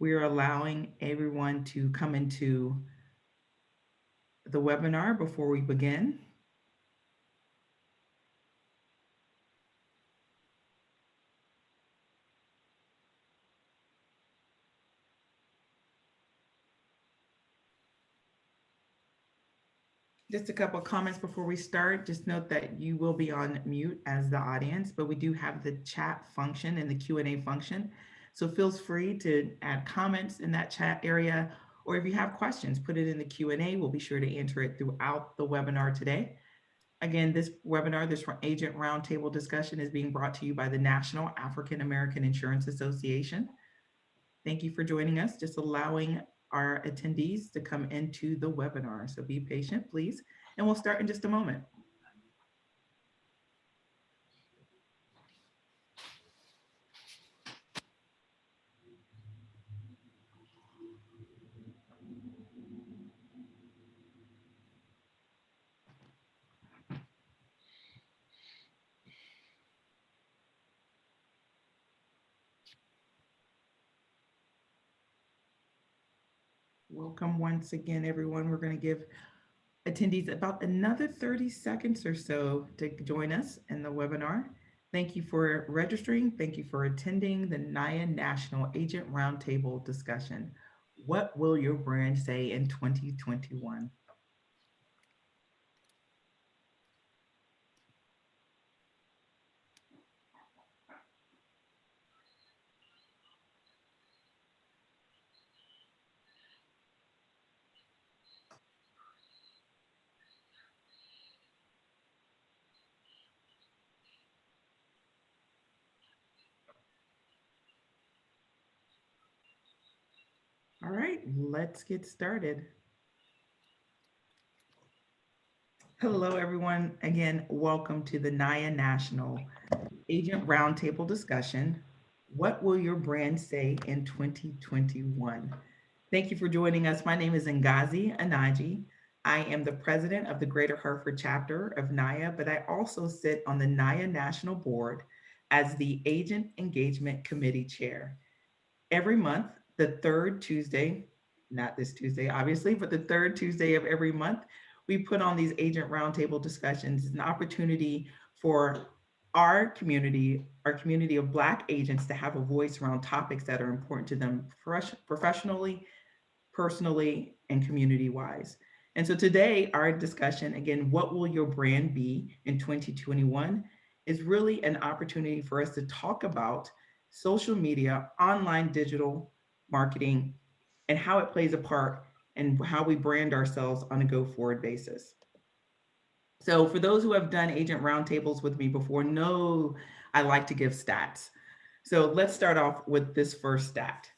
We are allowing everyone to come into the webinar before we begin. Just a couple of comments before we start. Just note that you will be on mute as the audience, but we do have the chat function and the Q&A function. So feel free to add comments in that chat area, or if you have questions, put it in the Q&A. We'll be sure to answer it throughout the webinar today. Again, this webinar, this agent roundtable discussion is being brought to you by the National African American Insurance Association. Thank you for joining us, just allowing our attendees to come into the webinar. So be patient, please, and we'll start in just a moment. Welcome once again, everyone. We're going to give attendees about another 30 seconds or so to join us in the webinar. Thank you for registering. Thank you for attending the NAAIA National Agent Roundtable discussion. What will your brand say in 2021? All right, let's get started. Hello, everyone. Again, welcome to the NAAIA National Agent Roundtable discussion. What will your brand say in 2021? Thank you for joining us. My name is Ngozi Anaji. I am the president of the Greater Hartford chapter of NAAIA, but I also sit on the NAAIA National Board as the Agent Engagement Committee Chair. Every month, the third Tuesday, not this Tuesday, obviously, but the third Tuesday of every month, we put on these agent roundtable discussions. It's an opportunity for our community of Black agents to have a voice around topics that are important to them professionally, personally, and community-wise. And so today, our discussion, again, what will your brand be in 2021, is really an opportunity for us to talk about social media, online digital marketing, and how it plays a part and how we brand ourselves on a go-forward basis. So for those who have done agent roundtables with me before, know I like to give stats. So let's start off with this first stat.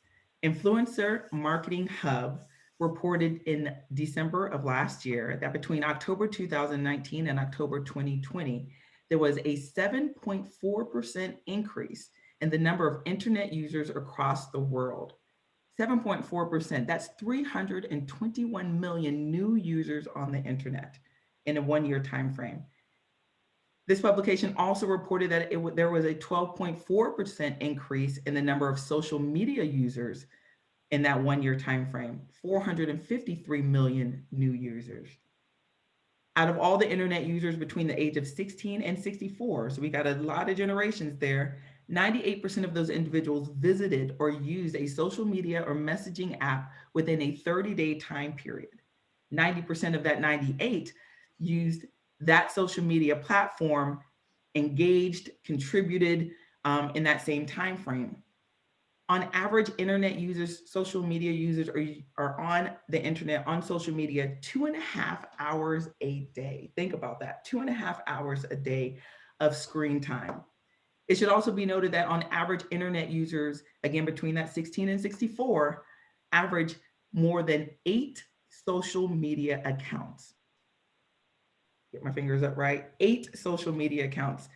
Influencer Marketing Hub reported in December of last year that between October 2019 and October 2020, there was a 7.4% increase in the number of internet users across the world. 7.4%, that's 321 million new users on the internet in a one-year time frame. This publication also reported that there was a 12.4% increase in the number of social media users in that one-year time frame, 453 million new users. Out of all the internet users between the age of 16 and 64, so we got a lot of generations there, 98% of those individuals visited or used a social media or messaging app within a 30-day time period. 90% of that 98 used that social media platform, engaged, contributed in that same time frame. On average, internet users, social media users are on the internet, on social media, 2.5 hours a day. Think about that, 2.5 hours a day of screen time. It should also be noted that on average, internet users, again, between that 16 and 64, average more than 8 social media accounts. Get my fingers up right, 8 social media accounts.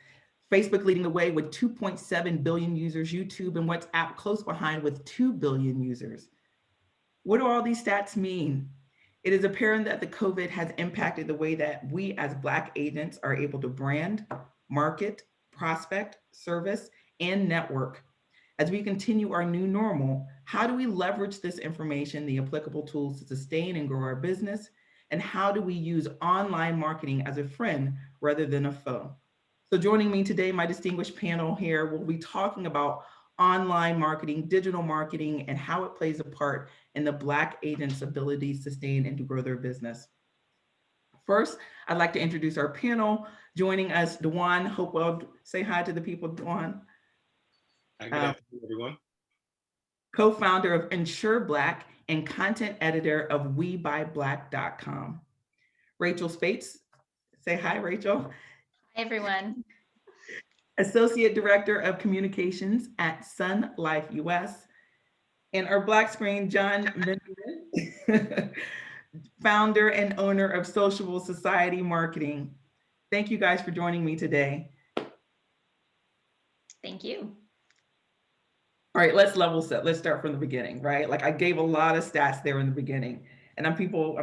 Facebook leading the way with 2.7 billion users, YouTube and WhatsApp close behind with 2 billion users. What do all these stats mean? It is apparent that the COVID has impacted the way that we as Black agents are able to brand, market, prospect, service, and network. As we continue our new normal, how do we leverage this information, the applicable tools to sustain and grow our business? And how do we use online marketing as a friend rather than a foe? So, joining me today, my distinguished panel here will be talking about online marketing, digital marketing, and how it plays a part in the Black agent's ability to sustain and to grow their business. First, I'd like to introduce our panel. Joining us, Dewan Hopewell. Say hi to the people, Dewan. Good afternoon, everyone. Co-founder of Ensure Black and content editor of WeBuyBlack.com. Rachel Spates. Say hi, Rachel. Hi, everyone. Associate Director of Communications at Sun Life US. And our Black screen, John Benjamin, founder and owner of Sociable Society Marketing. Thank you guys for joining me today. Thank you. All right, let's level set. Let's start from the beginning, right? Like I gave a lot of stats there in the beginning, and I'm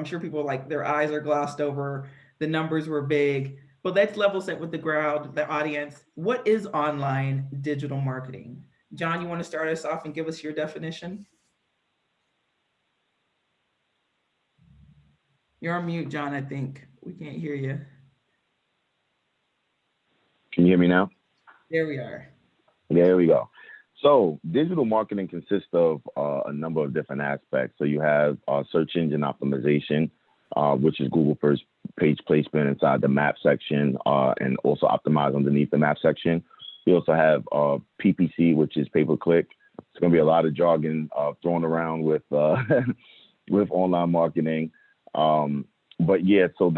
sure people like their eyes are glossed over. The numbers were big, but let's level set with the crowd, the audience. What is online digital marketing? John, you want to start us off and give us your definition? You're on mute, John, I think. We can't hear you. Can you hear me now? There we are. There we go. So digital marketing consists of a number of different aspects. So you have search engine optimization, which is Google first page placement inside the map section and also optimize underneath the map section. You also have PPC, which is pay-per-click. It's going to be a lot of jargon thrown around with with online marketing. But yeah, so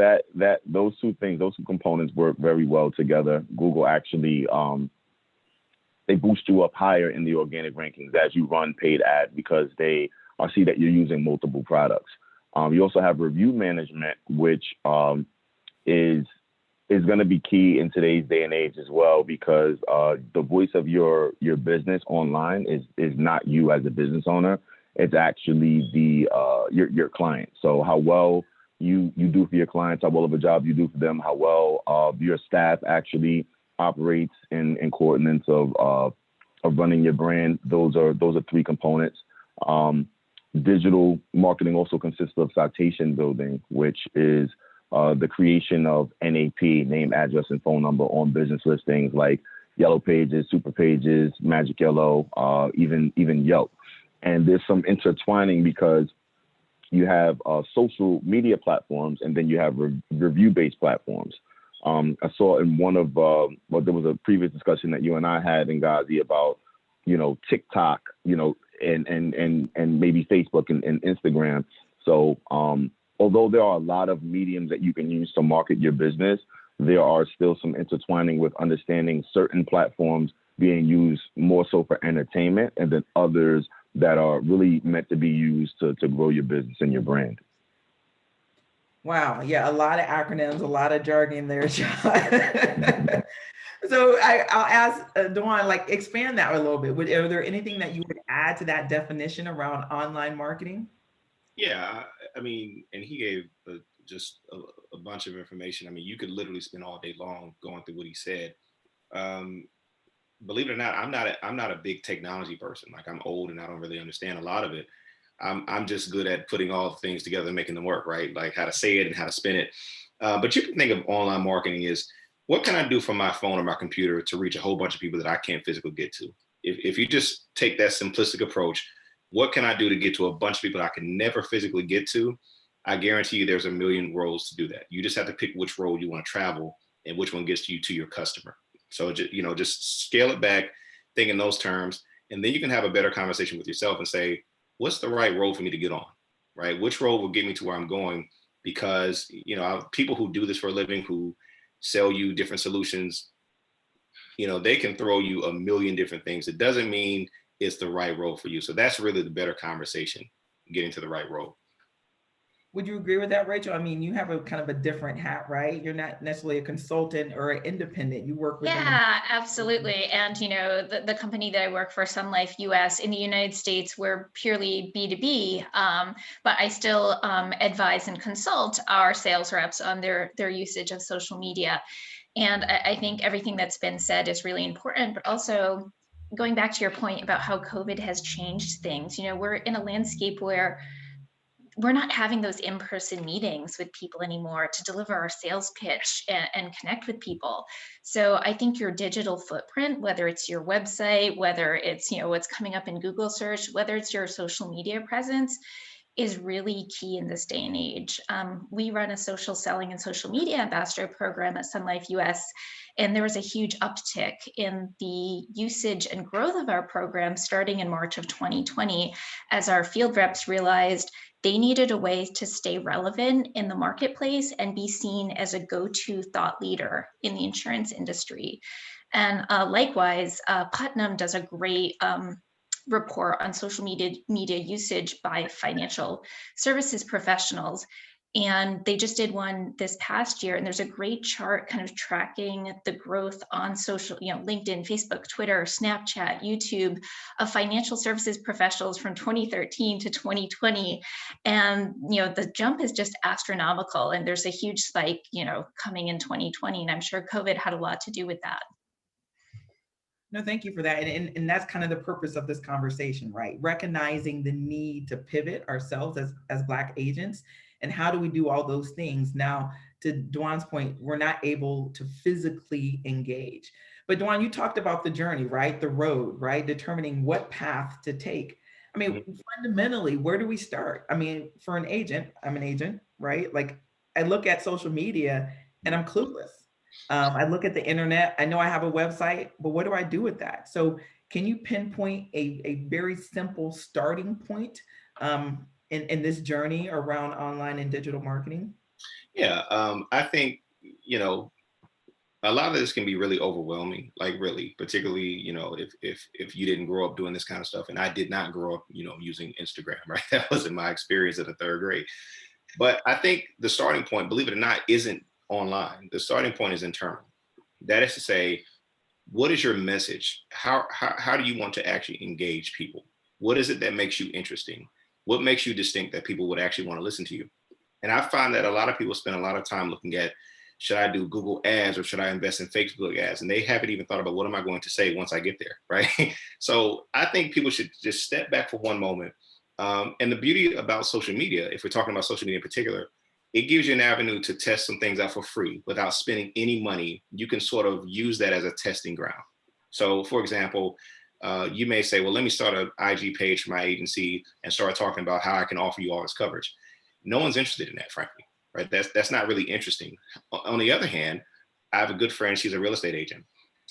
those two components work very well together. Google actually they boost you up higher in the organic rankings as you run paid ads because they see that you're using multiple products. You also have review management, which is going to be key in today's day and age as well, because the voice of your business online is not you as a business owner. It's actually your client. So how well you do for your clients, how well of a job you do for them, how well your staff actually operates in coordinates of running your brand. Those are three components. Digital marketing also consists of citation building, which is the creation of NAP, name, address, and phone number on business listings like Yellow Pages, Super Pages, Magic Yellow, even Yelp. And there's some intertwining because you have social media platforms and then you have review-based platforms. I saw in one of, there was a previous discussion that you and I had in Ghazi about, TikTok, and maybe Facebook and Instagram. So although there are a lot of mediums that you can use to market your business, there are still some intertwining with understanding certain platforms being used more so for entertainment and then others that are really meant to be used to grow your business and your brand. Wow. Yeah, a lot of acronyms, a lot of jargon there, John. So I'll ask Dawn, like expand that a little bit. Are there anything that you would add to that definition around online marketing? Yeah, I mean, and he gave just a bunch of information. I mean, you could literally spend all day long going through what he said. Believe it or not, I'm not a big technology person. Like I'm old and I don't really understand a lot of it. I'm just good at putting all the things together and making them work, right? Like how to say it and how to spin it. But you can think of online marketing as what can I do from my phone or my computer to reach a whole bunch of people that I can't physically get to? If you just take that simplistic approach, what can I do to get to a bunch of people that I can never physically get to? I guarantee you there's a million roads to do that. You just have to pick which road you want to travel and which one gets you to your customer. So, just scale it back, think in those terms, and then you can have a better conversation with yourself and say, what's the right road for me to get on, right? Which road will get me to where I'm going? Because, people who do this for a living, who sell you different solutions, they can throw you a million different things. It doesn't mean it's the right road for you. So that's really the better conversation, getting to the right road. Would you agree with that, Rachel? I mean, you have a kind of a different hat, right? You're not necessarily a consultant or an independent. You work with Yeah, absolutely. And the company that I work for, Sun Life US, in the United States, we're purely B2B, but I still advise and consult our sales reps on their usage of social media. And I think everything that's been said is really important, but also going back to your point about how COVID has changed things, we're in a landscape where we're not having those in-person meetings with people anymore to deliver our sales pitch and connect with people. So I think your digital footprint, whether it's your website, whether it's, what's coming up in Google search, whether it's your social media presence, is really key in this day and age. We run a social selling and social media ambassador program at Sun Life US, and there was a huge uptick in the usage and growth of our program starting in March of 2020, as our field reps realized they needed a way to stay relevant in the marketplace and be seen as a go-to thought leader in the insurance industry. And likewise, Putnam does a great report on social media usage by financial services professionals. And they just did one this past year, and there's a great chart kind of tracking the growth on social, LinkedIn, Facebook, Twitter, Snapchat, YouTube, of financial services professionals from 2013 to 2020. And, the jump is just astronomical. And there's a huge spike, coming in 2020. And I'm sure COVID had a lot to do with that. No, thank you for that. And that's kind of the purpose of this conversation, right? Recognizing the need to pivot ourselves as Black agents. And how do we do all those things? Now, to Dwan's point, we're not able to physically engage. But Dwan, you talked about the journey, right? The road, right? Determining what path to take. I mean, fundamentally, where do we start? I mean, for an agent, I'm an agent, right? Like, I look at social media and I'm clueless. I look at the internet, I know I have a website, but what do I do with that? So can you pinpoint a very simple starting point in this journey around online and digital marketing? Yeah, I think, a lot of this can be really overwhelming, like really, particularly, if you didn't grow up doing this kind of stuff. And I did not grow up, using Instagram, right? That wasn't my experience in the third grade. But I think the starting point, believe it or not, isn't online. The starting point is internal. That is to say, what is your message? How do you want to actually engage people? What is it that makes you interesting? What makes you distinct that people would actually want to listen to you? And I find that a lot of people spend a lot of time looking at, should I do Google ads or should I invest in Facebook ads? And they haven't even thought about, what am I going to say once I get there, right? So I think people should just step back for one moment. And the beauty about social media, if we're talking about social media in particular, it gives you an avenue to test some things out for free without spending any money. You can sort of use that as a testing ground. So for example, you may say, well, let me start an IG page for my agency and start talking about how I can offer you all this coverage. No one's interested in that, frankly, right? That's not really interesting. On the other hand, I have a good friend, she's a real estate agent,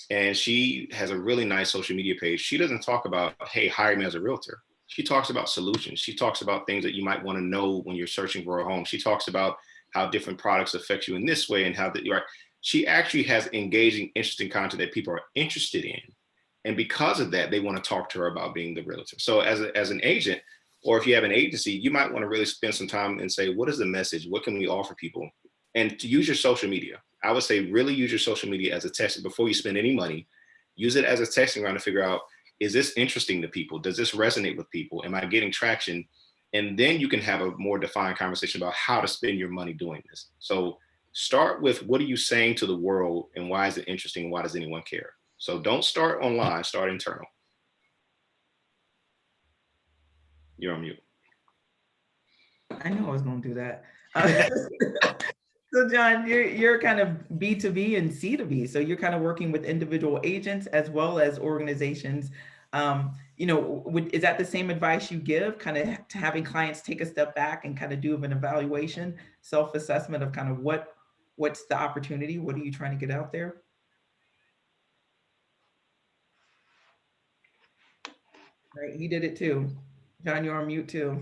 and she has a really nice social media page. She doesn't talk about, hey, hire me as a realtor. She talks about solutions. She talks about things that you might want to know when you're searching for a home. She talks about how different products affect you in this way and how that you're. She actually has engaging, interesting content that people are interested in. And because of that, they want to talk to her about being the realtor. So as an agent, or if you have an agency, you might want to really spend some time and say, what is the message? What can we offer people? And to use your social media. I would say really use your social media as a test before you spend any money. Use it as a testing ground to figure out, is this interesting to people? Does this resonate with people? Am I getting traction? And then you can have a more defined conversation about how to spend your money doing this. So start with, what are you saying to the world and why is it interesting? Why does anyone care? So don't start online, start internal. You're on mute. I knew I was going to do that. So John, you're kind of B2B and C2B. So you're kind of working with individual agents as well as organizations. Is that the same advice you give, kind of to having clients take a step back and kind of do an evaluation, self-assessment of kind of what's the opportunity? What are you trying to get out there? Right, he did it too. John, you're on mute too.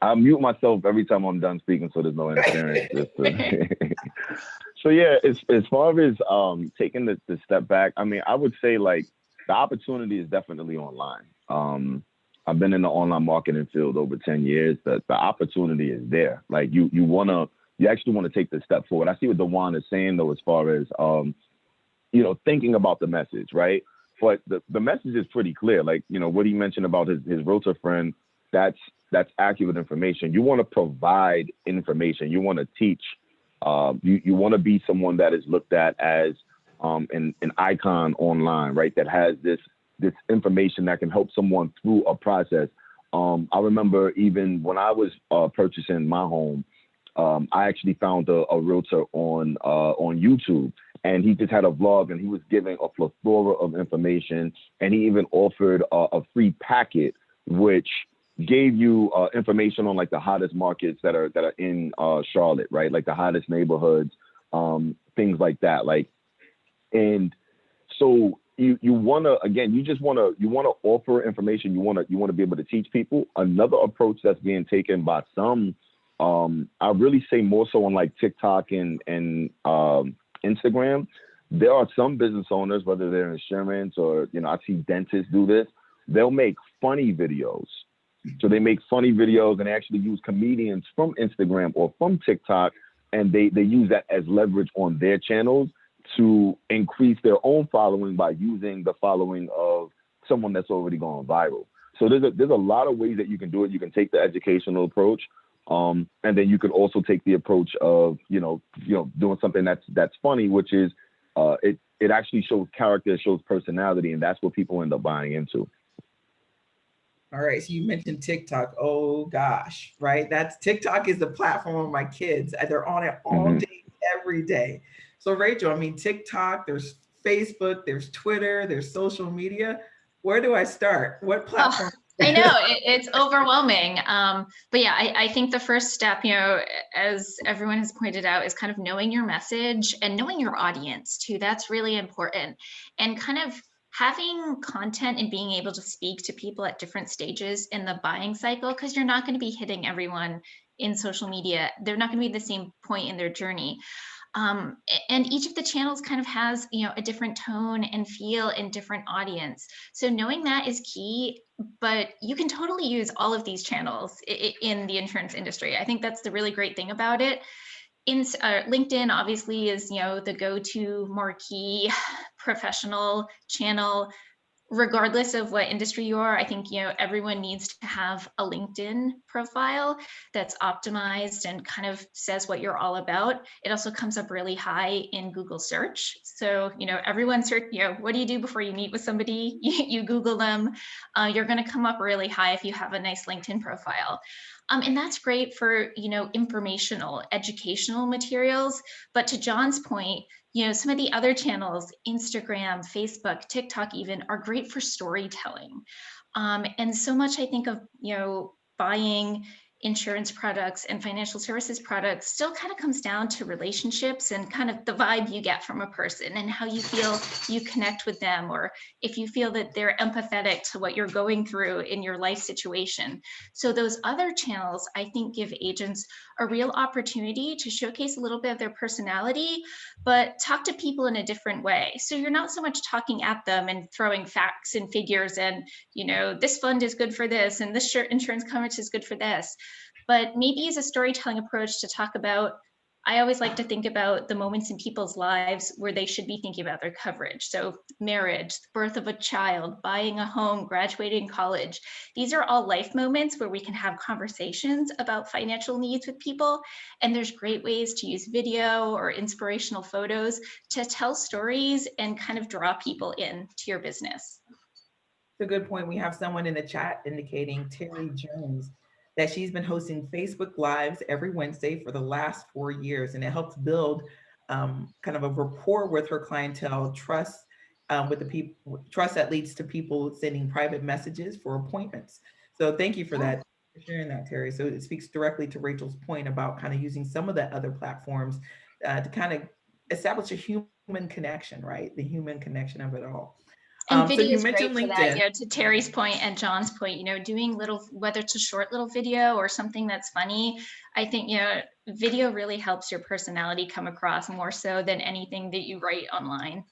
I mute myself every time I'm done speaking, so there's no interference. So yeah, as far as taking the step back, I mean, I would say like the opportunity is definitely online. I've been in the online marketing field over 10 years. The opportunity is there. Like you actually want to take the step forward. I see what Dwan is saying though, as far as thinking about the message, right? But the message is pretty clear. Like, what he mentioned about his realtor friend, that's accurate information. You want to provide information. You want to teach. You want to be someone that is looked at as an icon online, right, that has this information that can help someone through a process. I remember even when I was purchasing my home, I actually found a realtor on YouTube, and he just had a vlog, and he was giving a plethora of information, and he even offered a free packet which gave you information on like the hottest markets that are in Charlotte, right? Like the hottest neighborhoods, things like that. Like, and so you wanna, again, you wanna offer information. You wanna be able to teach people. Another approach that's being taken by some, I really say more so on like TikTok and Instagram. There are some business owners, whether they're insurance or, I see dentists do this. They'll make funny videos. So they make funny videos and they actually use comedians from Instagram or from TikTok, and they use that as leverage on their channels to increase their own following by using the following of someone that's already gone viral. So there's a lot of ways that you can do it. You can take the educational approach, and then you could also take the approach of doing something that's funny, which is it actually shows character, it shows personality, and that's what people end up buying into. All right, so you mentioned TikTok. Oh gosh, right? TikTok is the platform of my kids. They're on it all day, every day. So Rachel, I mean, TikTok, there's Facebook, there's Twitter, there's social media. Where do I start? What platform? I know it's overwhelming. But yeah, I think the first step, as everyone has pointed out, is kind of knowing your message and knowing your audience too. That's really important. And kind of having content and being able to speak to people at different stages in the buying cycle, because you're not going to be hitting everyone in social media. They're not going to be at the same point in their journey. And each of the channels kind of has, a different tone and feel and different audience. So knowing that is key, but you can totally use all of these channels in the insurance industry. I think that's the really great thing about it. LinkedIn obviously is, the go-to marquee professional channel. Regardless of what industry you are, I think, everyone needs to have a LinkedIn profile that's optimized and kind of says what you're all about. It also comes up really high in Google search. So, everyone search, what do you do before you meet with somebody? You Google them. You're going to come up really high if you have a nice LinkedIn profile. And that's great for, informational, educational materials. But to John's point, some of the other channels, Instagram, Facebook, TikTok even, are great for storytelling. And so much I think of, buying insurance products and financial services products still kind of comes down to relationships and kind of the vibe you get from a person and how you feel you connect with them, or if you feel that they're empathetic to what you're going through in your life situation. So those other channels, I think, give agents a real opportunity to showcase a little bit of their personality, but talk to people in a different way. So you're not so much talking at them and throwing facts and figures and, this fund is good for this and this insurance coverage is good for this. But maybe use a storytelling approach to talk about, I always like to think about the moments in people's lives where they should be thinking about their coverage. So marriage, birth of a child, buying a home, graduating college. These are all life moments where we can have conversations about financial needs with people. And there's great ways to use video or inspirational photos to tell stories and kind of draw people in to your business. It's a good point. We have someone in the chat indicating, Terry Jones, that she's been hosting Facebook Lives every Wednesday for the last 4 years, and it helps build kind of a rapport with her clientele, trust with the people, trust that leads to people sending private messages for appointments. So thank you for that, for sharing that, Terry. So it speaks directly to Rachel's point about kind of using some of the other platforms to kind of establish a human connection, right? The human connection of it all. And so video you is mentioned great for LinkedIn. that, to Terry's point and John's point, doing whether it's a short little video or something that's funny, I think, video really helps your personality come across more so than anything that you write online.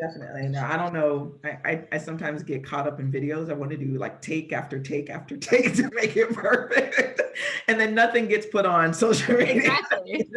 Definitely. Now, I don't know. I sometimes get caught up in videos. I want to do like take after take after take to make it perfect. And then nothing gets put on social media. Exactly.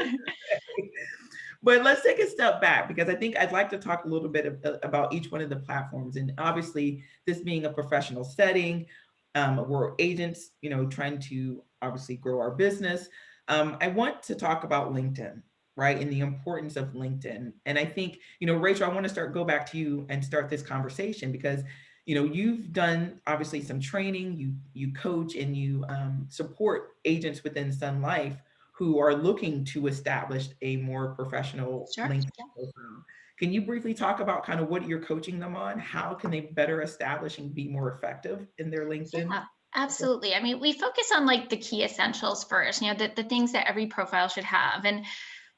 But let's take a step back, because I think I'd like to talk a little bit about each one of the platforms. And obviously, this being a professional setting, we're agents, trying to obviously grow our business. I want to talk about LinkedIn. right? And the importance of LinkedIn. And I think, Rachel, I want to go back to you and start this conversation because, you've done obviously some training, you coach and you support agents within Sun Life who are looking to establish a more professional Sure. LinkedIn Yeah. profile. Can you briefly talk about kind of what you're coaching them on? How can they better establish and be more effective in their LinkedIn? Yeah, absolutely. I mean, we focus on like the key essentials first, the things that every profile should have. And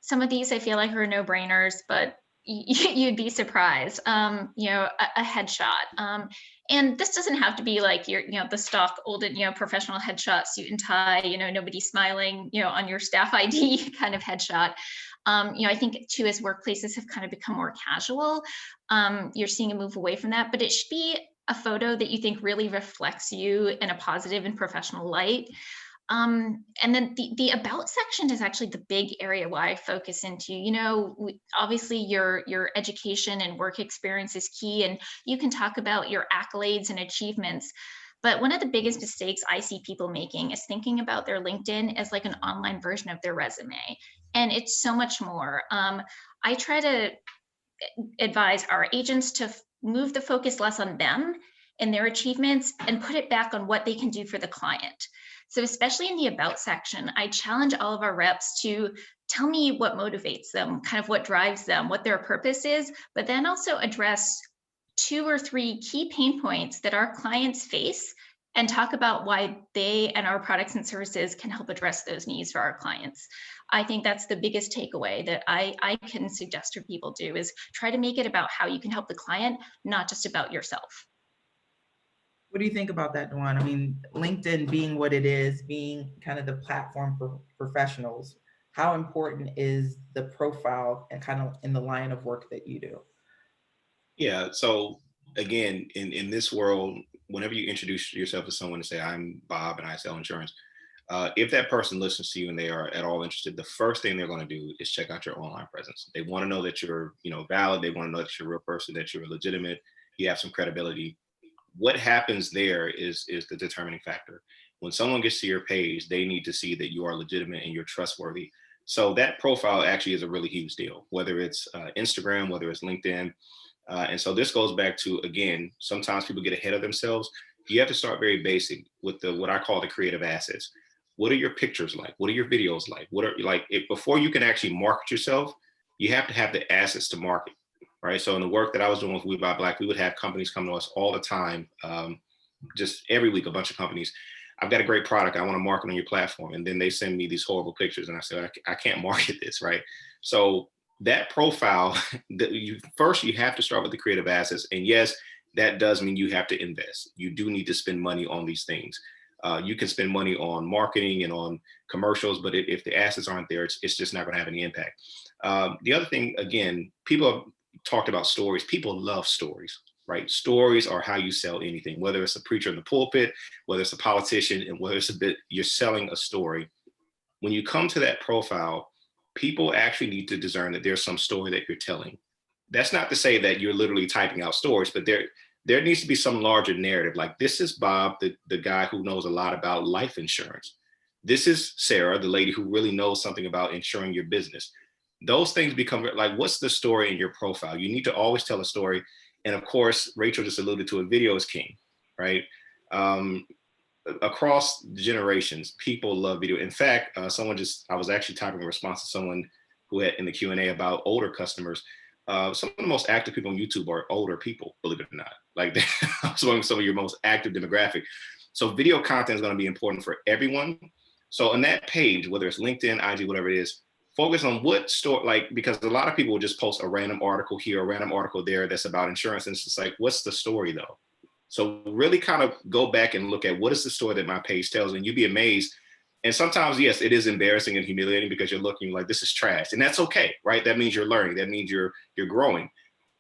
some of these I feel like are no-brainers, but you'd be surprised. A headshot. And this doesn't have to be like your, the stock old, professional headshot, suit and tie, nobody smiling, on your staff ID kind of headshot. I think too, as workplaces have kind of become more casual, you're seeing a move away from that, but it should be a photo that you think really reflects you in a positive and professional light. And then the about section is actually the big area where I focus into, obviously your education and work experience is key, and you can talk about your accolades and achievements. But one of the biggest mistakes I see people making is thinking about their LinkedIn as like an online version of their resume. And it's so much more. I try to advise our agents to move the focus less on them and their achievements and put it back on what they can do for the client. So especially in the about section, I challenge all of our reps to tell me what motivates them, kind of what drives them, what their purpose is, but then also address 2 or 3 key pain points that our clients face and talk about why they and our products and services can help address those needs for our clients. I think that's the biggest takeaway that I can suggest for people do is try to make it about how you can help the client, not just about yourself. What do you think about that, Duan? I mean, LinkedIn being what it is, being kind of the platform for professionals, how important is the profile and kind of in the line of work that you do? Yeah. So again, in this world, whenever you introduce yourself to someone and say, I'm Bob and I sell insurance, if that person listens to you and they are at all interested, the first thing they're going to do is check out your online presence. They want to know that you're, valid. They want to know that you're a real person, that you're legitimate, you have some credibility. What happens there is the determining factor. When someone gets to your page, they need to see that you are legitimate and you're trustworthy. So that profile actually is a really huge deal, whether it's Instagram, whether it's LinkedIn. And so this goes back to, again, sometimes people get ahead of themselves. You have to start very basic with what I call the creative assets. What are your pictures like? What are your videos like? What are like, before you can actually market yourself, you have to have the assets to market, right? So in the work that I was doing with We Buy Black, we would have companies come to us all the time, just every week, a bunch of companies. I've got a great product. I want to market on your platform. And then they send me these horrible pictures. And I said, I can't market this, right? So that profile, you have to start with the creative assets. And yes, that does mean you have to invest. You do need to spend money on these things. You can spend money on marketing and on commercials, but if the assets aren't there, it's just not going to have any impact. The other thing, again, people have talked about stories. People love stories, right? Stories are how you sell anything, whether it's a preacher in the pulpit, whether it's a politician, and whether it's you're selling a story. When you come to that profile, people actually need to discern that there's some story that you're telling. That's not to say that you're literally typing out stories, but there needs to be some larger narrative. Like, this is Bob, the guy who knows a lot about life insurance. This is Sarah, the lady who really knows something about insuring your business. Those things become like, what's the story in your profile? You need to always tell a story. And of course, Rachel just alluded to it, video is king, right? Across generations, people love video. In fact, I was actually typing a response to someone who had in the Q&A about older customers. Some of the most active people on YouTube are older people, believe it or not. Like, some of your most active demographic. So video content is going to be important for everyone. So on that page, whether it's LinkedIn, IG, whatever it is, focus on what story, like, because a lot of people will just post a random article here, a random article there that's about insurance. And it's just like, what's the story though? So really kind of go back and look at what is the story that my page tells, and you'd be amazed. And sometimes, yes, it is embarrassing and humiliating because you're looking like, this is trash, and that's okay, right? That means you're learning. That means you're growing.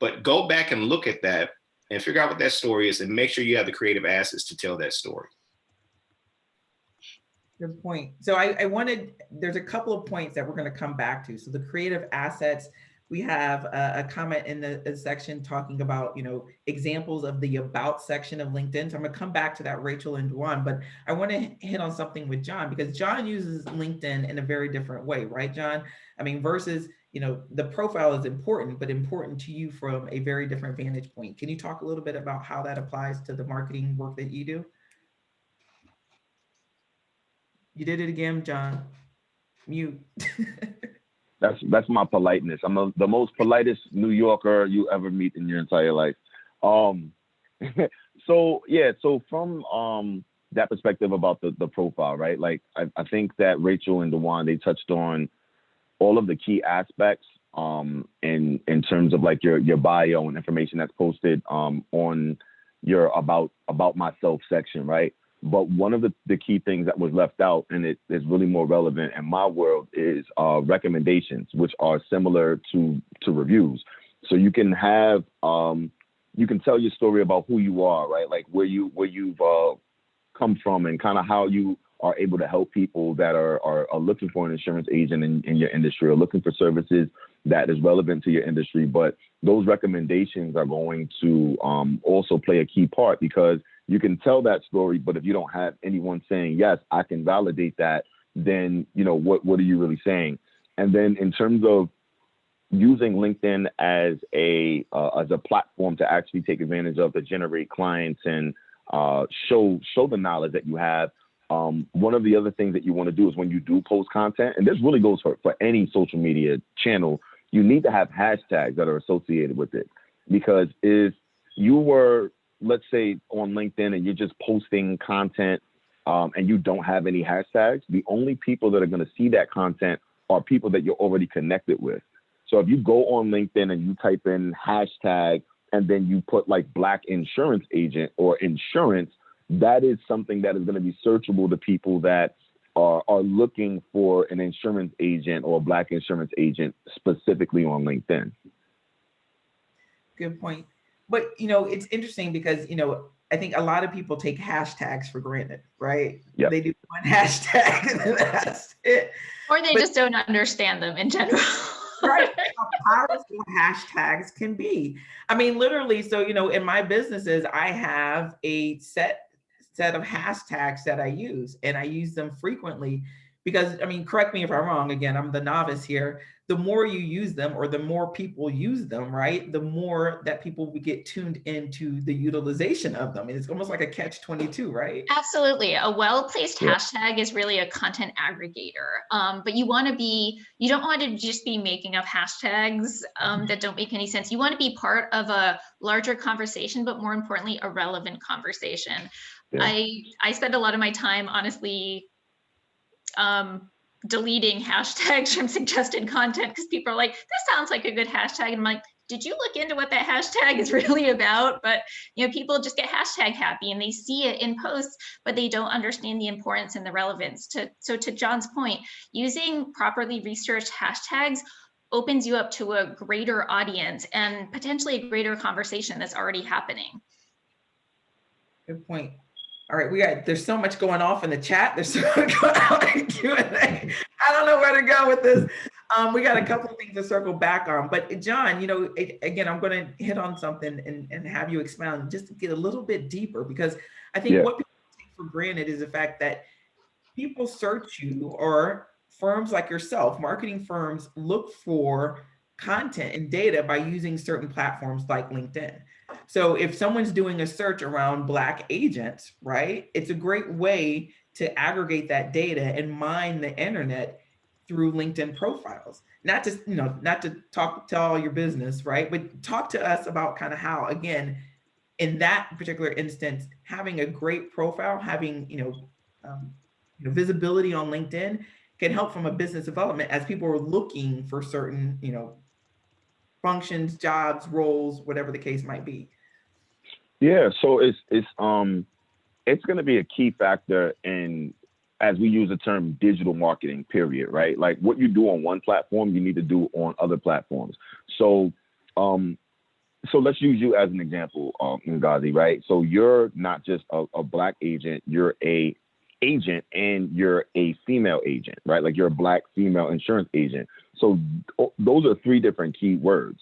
But go back and look at that and figure out what that story is, and make sure you have the creative assets to tell that story. Good point. So there's a couple of points that we're going to come back to. So the creative assets, We have a comment in the section talking about, examples of the about section of LinkedIn. So I'm going to come back to that, Rachel and Duan, but I want to hit on something with John, because John uses LinkedIn in a very different way, right, John? I mean, versus, the profile is important, but important to you from a very different vantage point. Can you talk a little bit about how that applies to the marketing work that you do? You did it again, John. Mute. That's my politeness. I'm the most politest New Yorker you ever meet in your entire life. Um, so from that perspective about the profile, right? Like I think that Rachel and Dewan, they touched on all of the key aspects in terms of like your bio and information that's posted on your about myself section, right? But one of the key things that was left out, and it is really more relevant in my world, is recommendations, which are similar to reviews. So you can have you can tell your story about who you are, right? Like where you've come from and kind of how you are able to help people that are looking for an insurance agent in your industry or looking for services that is relevant to your industry. But those recommendations are going to also play a key part, because you can tell that story, but if you don't have anyone saying, yes, I can validate that, then, what are you really saying? And then in terms of using LinkedIn as a platform to actually take advantage of, to generate clients and show the knowledge that you have. One of the other things that you want to do is when you do post content, and this really goes for any social media channel, you need to have hashtags that are associated with it. Because if you were, let's say, on LinkedIn and you're just posting content and you don't have any hashtags, the only people that are going to see that content are people that you're already connected with. So if you go on LinkedIn and you type in hashtag and then you put like Black insurance agent or insurance, that is something that is going to be searchable to people that are looking for an insurance agent or a Black insurance agent specifically on LinkedIn. Good point. But, it's interesting because, I think a lot of people take hashtags for granted, right? Yep. They do one hashtag and that's it. Or they just don't understand them in general. Right. How powerful hashtags can be. I mean, literally, so, in my businesses, I have a set of hashtags that I use, and I use them frequently because, I mean, correct me if I'm wrong, again, I'm the novice here. The more you use them or the more people use them, right, the more that people would get tuned into the utilization of them. And it's almost like a catch-22, right? Absolutely. A well-placed Yeah. hashtag is really a content aggregator. But you don't want to just be making up hashtags that don't make any sense. You want to be part of a larger conversation, but more importantly, a relevant conversation. Yeah. I spend a lot of my time, honestly, deleting hashtags from suggested content because people are like, this sounds like a good hashtag. And I'm like, did you look into what that hashtag is really about? But people just get hashtag happy and they see it in posts, but they don't understand the importance and the relevance. So to John's point, using properly researched hashtags opens you up to a greater audience and potentially a greater conversation that's already happening. Good point. All right, there's so much going off in the chat. There's so much going on in Q&A. I don't know where to go with this. We got a couple of things to circle back on. But John, again, I'm going to hit on something and have you expound just to get a little bit deeper, because I think what people take for granted is the fact that people search you, or firms like yourself, marketing firms, look for content and data by using certain platforms like LinkedIn. So if someone's doing a search around Black agents, right, it's a great way to aggregate that data and mine the internet through LinkedIn profiles. Not to tell all your business, right, but talk to us about kind of how, again, in that particular instance, having a great profile, having visibility on LinkedIn can help from a business development as people are looking for certain functions, jobs, roles, whatever the case might be. Yeah, so it's going to be a key factor in, as we use the term, digital marketing, period, right? Like what you do on one platform, you need to do on other platforms. So let's use you as an example, Ngazi, right? So you're not just a Black agent, you're a agent and you're a female agent, right? Like you're a Black female insurance agent. So those are three different keywords,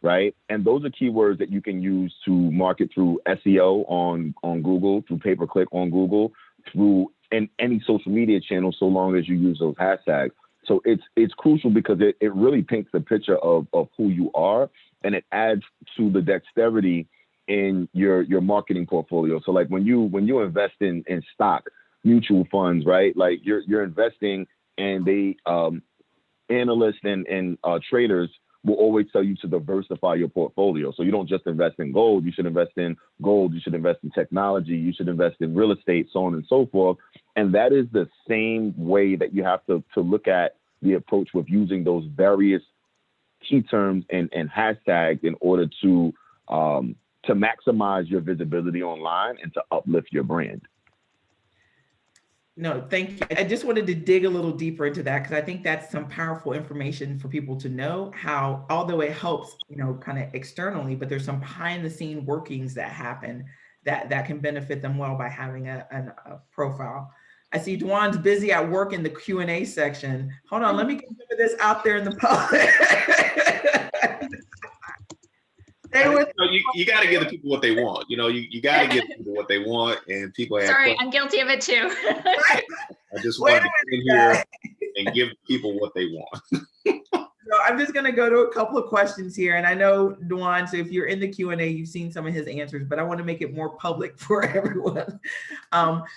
right? And those are keywords that you can use to market through SEO on Google, through pay-per-click on Google, through any social media channel, so long as you use those hashtags. So it's crucial because it really paints the picture of who you are, and it adds to the dexterity in your marketing portfolio. So like when you invest in stock, mutual funds, right? Like you're investing, and they analysts and traders will always tell you to diversify your portfolio. So you don't just invest in gold. You should invest in gold. You should invest in technology. You should invest in real estate, so on and so forth. And that is the same way that you have to look at the approach with using those various key terms and hashtags in order to maximize your visibility online and to uplift your brand. No, thank you. I just wanted to dig a little deeper into that because I think that's some powerful information for people to know how, although it helps, kind of externally, but there's some behind the scene workings that happen that can benefit them well by having a profile. I see Dwan's busy at work in the Q&A section. Hold on, let me get some of this out there in the public. You got to give the people what they want. You got to give people what they want, and people have Sorry, I'm guilty of it too. I just want to get in here and give people what they want. So I'm just going to go to a couple of questions here, and I know Dwan, so if you're in the Q&A, you've seen some of his answers, but I want to make it more public for everyone.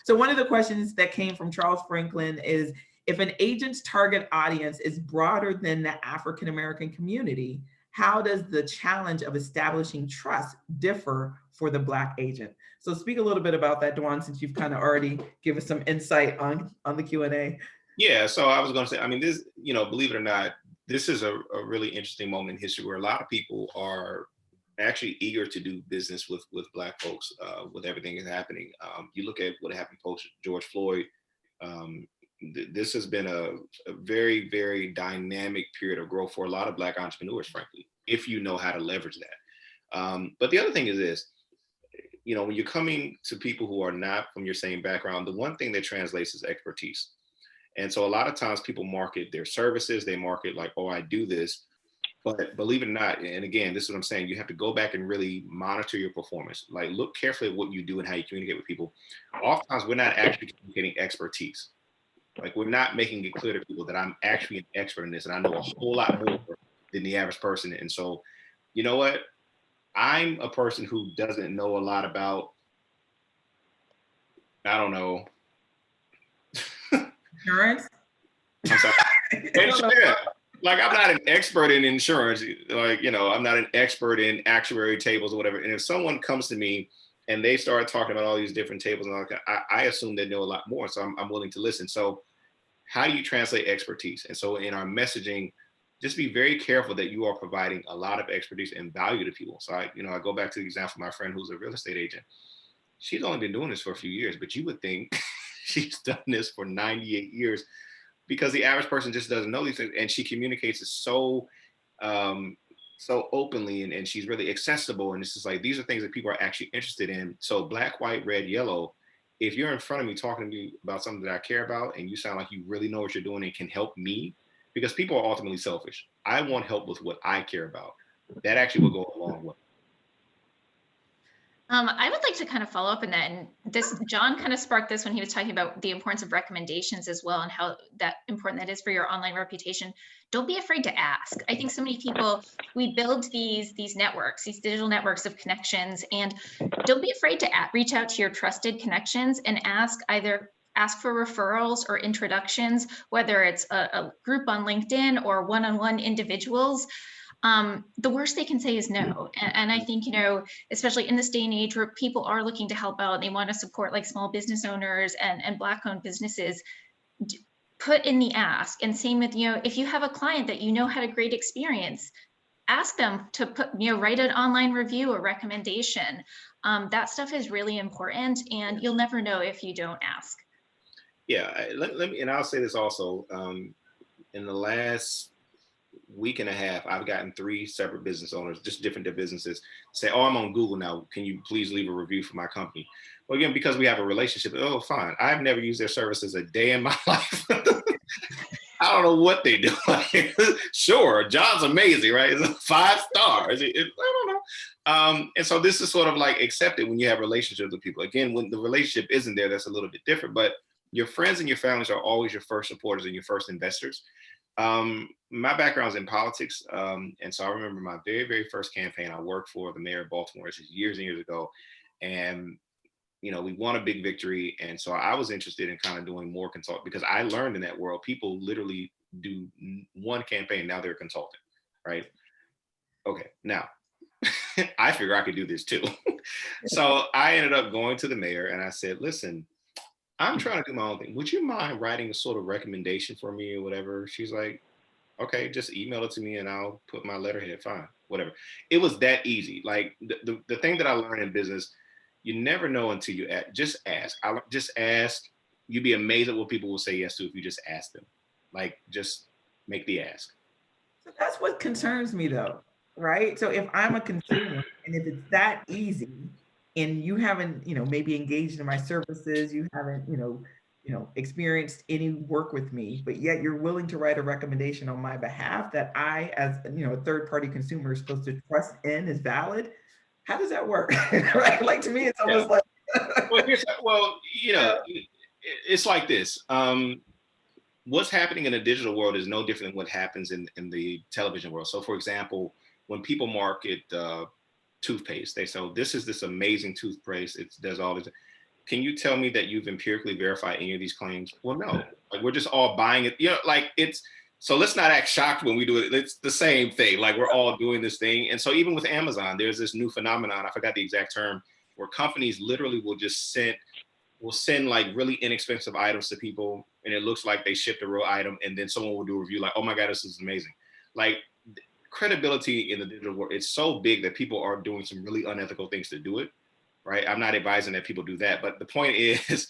So one of the questions that came from Charles Franklin is, if an agent's target audience is broader than the African American community, how does the challenge of establishing trust differ for the Black agent? So speak a little bit about that, Dwan, since you've kind of already given some insight on the Q&A. Yeah, so I was going to say, this, believe it or not, this is a really interesting moment in history where a lot of people are actually eager to do business with Black folks with everything that's happening. You look at what happened post George Floyd. This has been a very, very dynamic period of growth for a lot of Black entrepreneurs, frankly, if you know how to leverage that. But the other thing is this, when you're coming to people who are not from your same background, the one thing that translates is expertise. And so a lot of times people market their services, they market like, oh, I do this. But believe it or not, and again, this is what I'm saying, you have to go back and really monitor your performance. Like, look carefully at what you do and how you communicate with people. Oftentimes, we're not actually communicating expertise. Like, we're not making it clear to people that I'm actually an expert in this and I know a whole lot more than the average person. And so, you know what? I'm a person who doesn't know a lot about, I don't know. Insurance? I'm sorry. Yeah. Like, I'm not an expert in insurance. Like, I'm not an expert in actuary tables or whatever. And if someone comes to me and they start talking about all these different tables and all that, I assume they know a lot more. So I'm willing to listen. So how do you translate expertise? And so in our messaging, just be very careful that you are providing a lot of expertise and value to people. So I go back to the example of my friend who's a real estate agent. She's only been doing this for a few years, but you would think she's done this for 98 years because the average person just doesn't know these things. And she communicates it so openly, and she's really accessible. And it's just like, these are things that people are actually interested in. So black, white, red, yellow, if you're in front of me talking to me about something that I care about and you sound like you really know what you're doing and can help me, because people are ultimately selfish. I want help with what I care about. That actually will go a long way. I would like to kind of follow up on that. And John kind of sparked this when he was talking about the importance of recommendations as well, and how that important that is for your online reputation. Don't be afraid to ask. I think so many people, we build these networks, these digital networks of connections, and don't be afraid to reach out to your trusted connections and ask for referrals or introductions, whether it's a group on LinkedIn or one-on-one individuals. The worst they can say is no. And I think, especially in this day and age where people are looking to help out, they want to support like small business owners and Black-owned businesses, put in the ask. And same with, if you have a client that had a great experience, ask them to write an online review or recommendation. That stuff is really important, and you'll never know if you don't ask. Yeah, let me, and I'll say this also, in the last week and a half, I've gotten 3 separate business owners, just different businesses, say, oh, I'm on Google now. Can you please leave a review for my company? Well, again, because we have a relationship, oh, fine. I've never used their services a day in my life. I don't know what they do. Sure, John's amazing, right? It's 5 stars. I don't know. And so this is sort of like accepted when you have relationships with people. Again, when the relationship isn't there, that's a little bit different. But your friends and your families are always your first supporters and your first investors. My background is in politics. And so I remember my very, very first campaign. I worked for the mayor of Baltimore. This is years and years ago. And we won a big victory. And so I was interested in kind of doing more consult because I learned in that world, people literally do one campaign. Now they're a consultant, right? Okay. Now I figure I could do this too. So I ended up going to the mayor and I said, listen, I'm trying to do my own thing. Would you mind writing a sort of recommendation for me or whatever? She's like, okay, just email it to me and I'll put my letterhead, fine, whatever. It was that easy. Like the thing that I learned in business, you never know until you just ask. Just ask. You'd be amazed at what people will say yes to if you just ask them. Like, just make the ask. So that's what concerns me though, right? So if I'm a consumer and if it's that easy and you haven't, maybe engaged in my services, you haven't, experienced any work with me, but yet you're willing to write a recommendation on my behalf that I, as a third-party consumer, is supposed to trust in is valid. How does that work? Right? Like to me, it's almost like. It's like this. What's happening in the digital world is no different than what happens in the television world. So, for example, when people market toothpaste, they say, oh, this amazing toothpaste. It does all this. Can you tell me that you've empirically verified any of these claims? Well, no. Like we're just all buying it. So let's not act shocked when we do it. It's the same thing. Like we're all doing this thing. And so even with Amazon, there's this new phenomenon. I forgot the exact term, where companies literally will send like really inexpensive items to people. And it looks like they shipped a real item. And then someone will do a review like, oh my God, this is amazing. Like credibility in the digital world, it's so big that people are doing some really unethical things to do it. Right. I'm not advising that people do that. But the point is,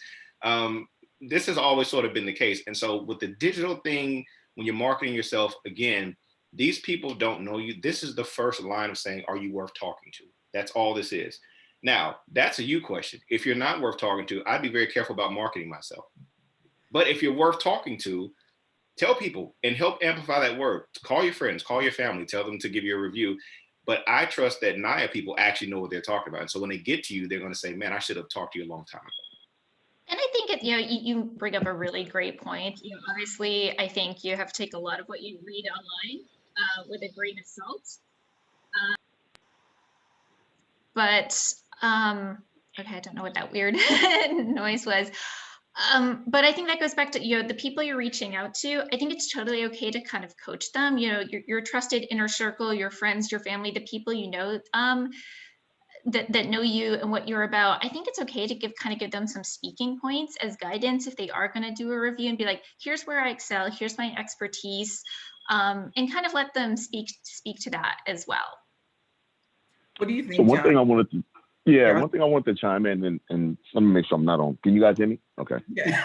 this has always sort of been the case. And so with the digital thing, when you're marketing yourself, again, these people don't know you. This is the first line of saying, are you worth talking to? That's all this is. Now, that's a you question. If you're not worth talking to, I'd be very careful about marketing myself. But if you're worth talking to, tell people and help amplify that word. Call your friends, call your family, tell them to give you a review. But I trust that NAAIA people actually know what they're talking about. And so when they get to you, they're going to say, man, I should have talked to you a long time ago. And I think you bring up a really great point. Obviously, I think you have to take a lot of what you read online with a grain of salt. Okay, I don't know what that weird noise was. But I think that goes back to the people you're reaching out to. I think it's totally okay to kind of coach them. Your trusted inner circle, your friends, your family, the people that know you and what you're about. I think it's okay to give them some speaking points as guidance if they are going to do a review and be like, here's where I excel, here's my expertise, and kind of let them speak to that as well. What do you think? So one John? thing I wanted to, one thing I want to chime in and let me make sure I'm not on. Can you guys hear me? Okay. Yeah.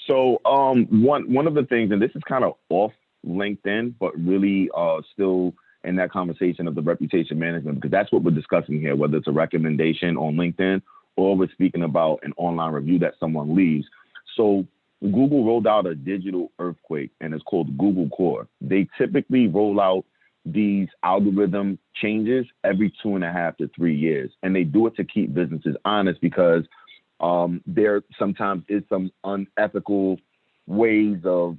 So one of the things, and this is kind of off LinkedIn, but really still in that conversation of the reputation management, because that's what we're discussing here, whether it's a recommendation on LinkedIn or we're speaking about an online review that someone leaves. So Google rolled out a digital earthquake and it's called Google Core. They typically roll out these algorithm changes every 2.5 to 3 years. And they do it to keep businesses honest because there sometimes is some unethical ways of,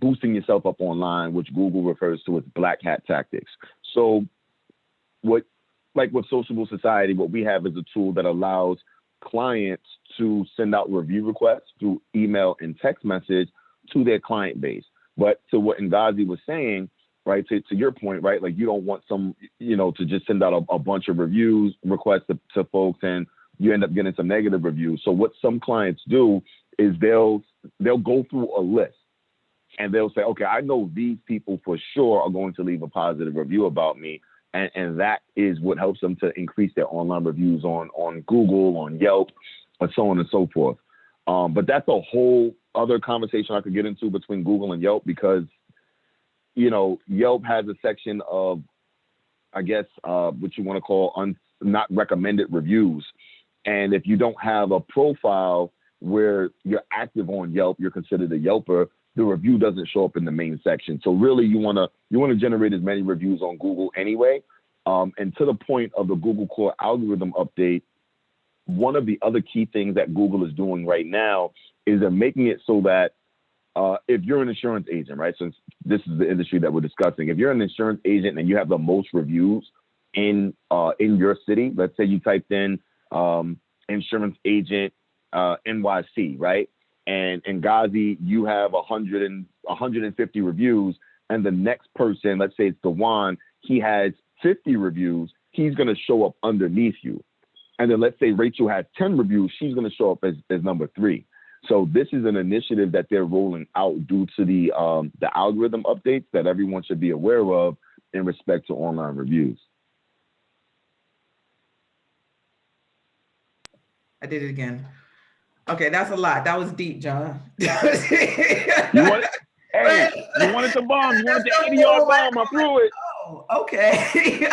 boosting yourself up online, which Google refers to as black hat tactics. So with Sociable Society, what we have is a tool that allows clients to send out review requests through email and text message to their client base. But to what Ngazi was saying, right, to your point, right, like you don't want some, to just send out a bunch of reviews requests to folks and you end up getting some negative reviews. So what some clients do is they'll go through a list. And they'll say, okay, I know these people for sure are going to leave a positive review about me. And that is what helps them to increase their online reviews on Google, on Yelp, and so on and so forth. But that's a whole other conversation I could get into between Google and Yelp, because, you know, Yelp has a section of, I guess, what you want to call not recommended reviews. And if you don't have a profile where you're active on Yelp, you're considered a Yelper, the review doesn't show up in the main section. So really, you want to generate as many reviews on Google anyway. And to the point of the Google Core algorithm update, one of the other key things that Google is doing right now is they're making it so that if you're an insurance agent, right, since this is the industry that we're discussing, if you're an insurance agent and you have the most reviews in your city, let's say you typed in insurance agent NYC, right? And in Ghazi, you have 150 reviews, and the next person, let's say it's Dewan, he has 50 reviews, he's going to show up underneath you. And then let's say Rachel has 10 reviews, she's going to show up as number 3. So this is an initiative that they're rolling out due to the algorithm updates that everyone should be aware of in respect to online reviews. I did it again. Okay, that's a lot. That was deep, John. You wanted the bomb. You wanted the 80-yard bomb. I threw it. Oh, okay.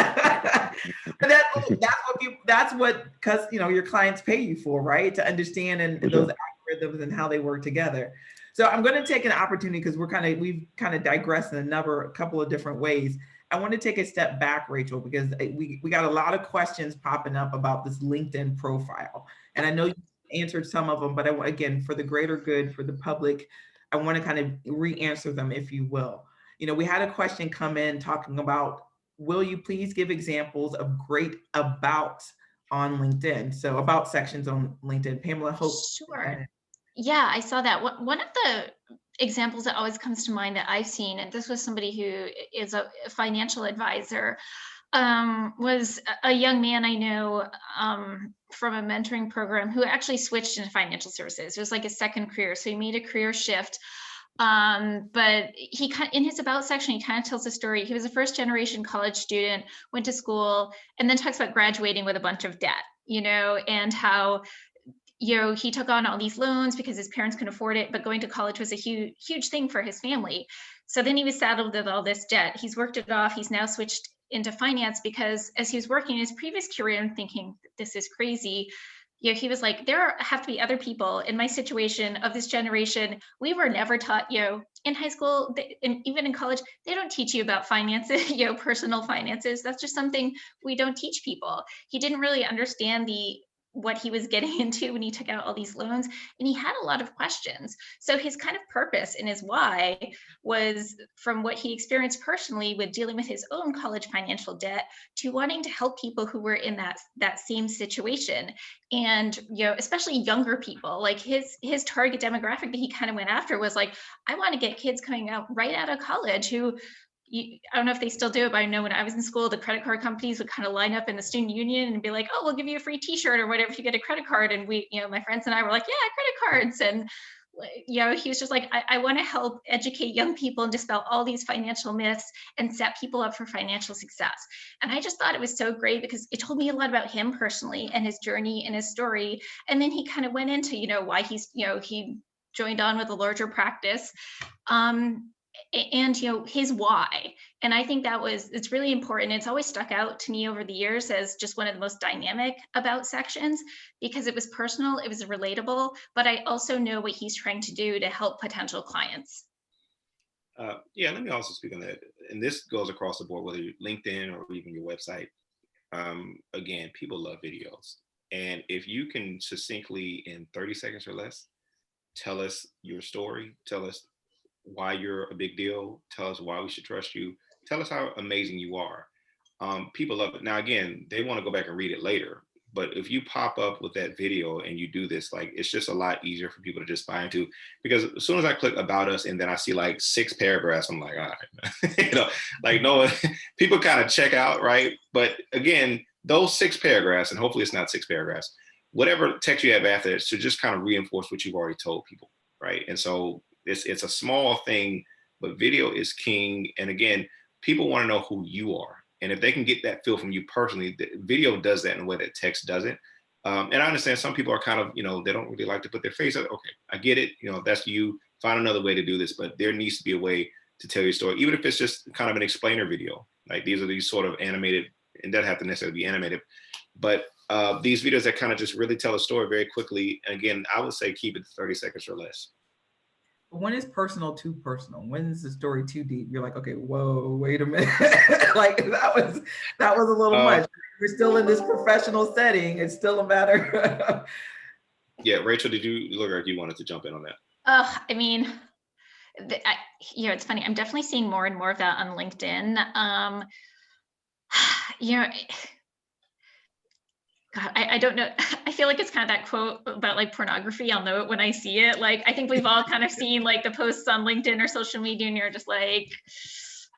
That's what, because your clients pay you for, right? To understand and those algorithms and how they work together. So I'm going to take an opportunity, because we've kind of digressed in a couple of different ways. I want to take a step back, Rachel, because we got a lot of questions popping up about this LinkedIn profile. And I know you answered some of them, but again, for the greater good, for the public, I want to kind of re-answer them, if you will. We had a question come in talking about, will you please give examples of great abouts on LinkedIn? So about sections on LinkedIn. Pamela, hope. Sure. Yeah, I saw that. One of the examples that always comes to mind that I've seen, and this was somebody who is a financial advisor, was a young man I know from a mentoring program who actually switched into financial services. It was like a second career. So he made a career shift. But he in his about section, he kind of tells the story. He was a first generation college student, went to school, and then talks about graduating with a bunch of debt, and how he took on all these loans because his parents couldn't afford it, but going to college was a huge thing for his family. So then he was saddled with all this debt. He's worked it off. He's now switched into finance because as he was working in his previous career and thinking, this is crazy, he was like, there have to be other people in my situation of this generation. We were never taught, in high school and even in college, they don't teach you about finances, personal finances. That's just something we don't teach people. He didn't really understand what he was getting into when he took out all these loans, and he had a lot of questions. So his kind of purpose and his why was from what he experienced personally with dealing with his own college financial debt to wanting to help people who were in that same situation. And, especially younger people, like his target demographic that he kind of went after was like, I want to get kids coming out right out of college who, I don't know if they still do it, but I know when I was in school, the credit card companies would kind of line up in the student union and be like, oh, we'll give you a free t-shirt or whatever if you get a credit card. And we, my friends and I were like, yeah, credit cards. And, he was just like, I want to help educate young people and dispel all these financial myths and set people up for financial success. And I just thought it was so great because it told me a lot about him personally and his journey and his story. And then he kind of went into, why he's, he joined on with a larger practice. And his why. And I think it's really important. It's always stuck out to me over the years as just one of the most dynamic about sections because it was personal, it was relatable, but I also know what he's trying to do to help potential clients. Yeah, let me also speak on that. And this goes across the board, whether you're LinkedIn or even your website. Again, people love videos. And if you can succinctly in 30 seconds or less, tell us your story, tell us why you're a big deal, tell us why we should trust you, tell us how amazing you are. People love it. Now, again, they want to go back and read it later, but if you pop up with that video and you do this, like, it's just a lot easier for people to just buy into, because as soon as I click about us and then I see like 6 paragraphs, I'm like, all right, no, people kind of check out, right? But again, those 6 paragraphs, and hopefully it's not 6 paragraphs, whatever text you have after it should just kind of reinforce what you've already told people, right? And so it's a small thing, but video is king. And again, people want to know who you are. And if they can get that feel from you personally, the video does that in a way that text doesn't. And I understand some people are kind of, they don't really like to put their face up. Okay, I get it. If that's you, find another way to do this. But there needs to be a way to tell your story, even if it's just kind of an explainer video. Like these are these sort of animated, and doesn't have to necessarily be animated, but these videos that kind of just really tell a story very quickly. And again, I would say keep it 30 seconds or less. When is personal too personal? When is the story too deep? You're like, okay, whoa, wait a minute. Like that was a little much. We're still in this professional setting. It's still a matter. Yeah, Rachel, did you look like you wanted to jump in on that? I mean, it's funny. I'm definitely seeing more and more of that on LinkedIn. God, I don't know. I feel like it's kind of that quote about like pornography. I'll know it when I see it. Like, I think we've all kind of seen like the posts on LinkedIn or social media, and you're just like,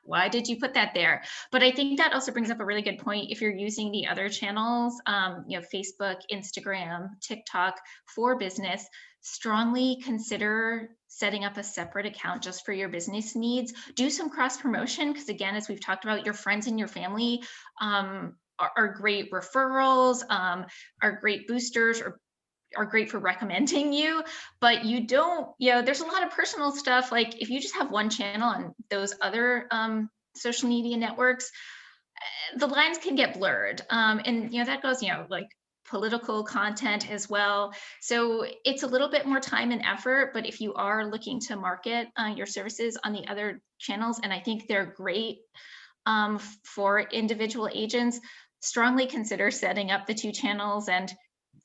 why did you put that there? But I think that also brings up a really good point. If you're using the other channels, Facebook, Instagram, TikTok for business, strongly consider setting up a separate account just for your business needs. Do some cross promotion, because again, as we've talked about, your friends and your family are great referrals, are great boosters, or are great for recommending you, but you don't, there's a lot of personal stuff. Like if you just have one channel on those other social media networks, the lines can get blurred. And that goes, like political content as well. So it's a little bit more time and effort, but if you are looking to market your services on the other channels, and I think they're great for individual agents, strongly consider setting up the two channels. And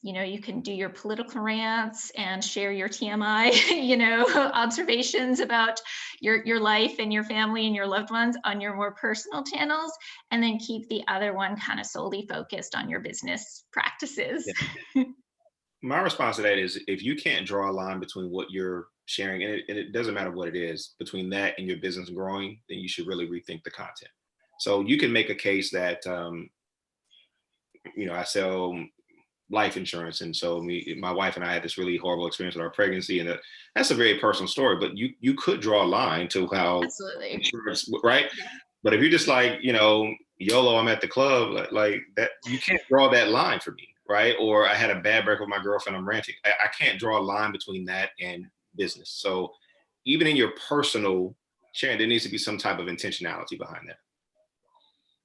you can do your political rants and share your TMI, observations about your life and your family and your loved ones on your more personal channels, and then keep the other one kind of solely focused on your business practices. Yeah. My response to that is, if you can't draw a line between what you're sharing, and it doesn't matter what it is, between that and your business growing, then you should really rethink the content. So you can make a case that, I sell life insurance. And so my wife and I had this really horrible experience with our pregnancy, and that's a very personal story, but you could draw a line to how Absolutely. Insurance, right? Yeah. But if you're just like, YOLO, I'm at the club, like that, you can't draw that line for me, right? Or I had a bad break with my girlfriend, I'm ranting. I can't draw a line between that and business. So even in your personal sharing, there needs to be some type of intentionality behind that.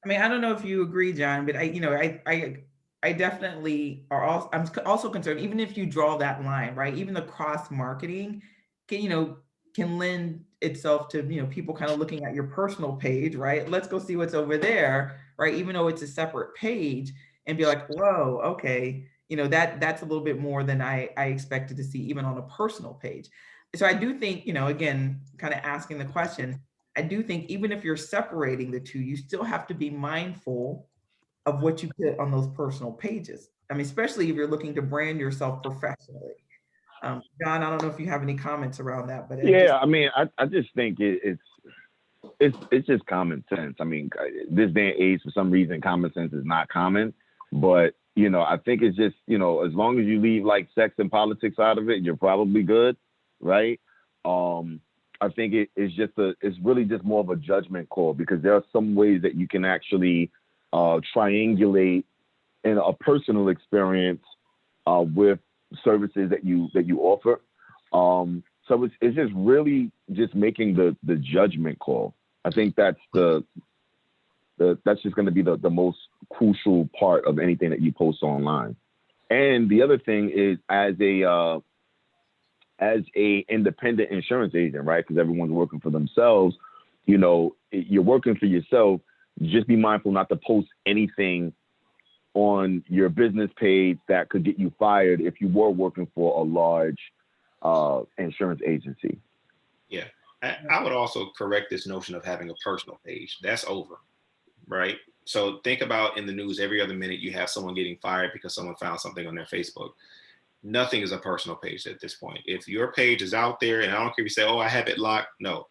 I mean, I don't know if you agree, John, but I definitely I'm also concerned, even if you draw that line, right? Even the cross marketing can lend itself to, people kind of looking at your personal page, right? Let's go see what's over there, right? Even though it's a separate page, and be like, whoa, okay, that's a little bit more than I expected to see even on a personal page. So I do think, again, kind of asking the question, I do think even if you're separating the two, you still have to be mindful of what you put on those personal pages. I mean, especially if you're looking to brand yourself professionally. John, I don't know if you have any comments around that, but I just think it's just common sense. I mean, this day and age, for some reason, common sense is not common, but I think it's just, as long as you leave like sex and politics out of it, you're probably good, right? I think it's really just more of a judgment call, because there are some ways that you can actually triangulate in a personal experience with services that you offer. So it's just really just making the judgment call. I think that's that's just going to be the most crucial part of anything that you post online. And the other thing is, as a independent insurance agent, right? Because everyone's working for themselves, you're working for yourself. Just be mindful not to post anything on your business page that could get you fired if you were working for a large insurance agency. Yeah. I would also correct this notion of having a personal page. That's over, right? So think about, in the news every other minute you have someone getting fired because someone found something on their Facebook. Nothing is a personal page at this point. If your page is out there, and I don't care if you say, oh, I have it locked. No,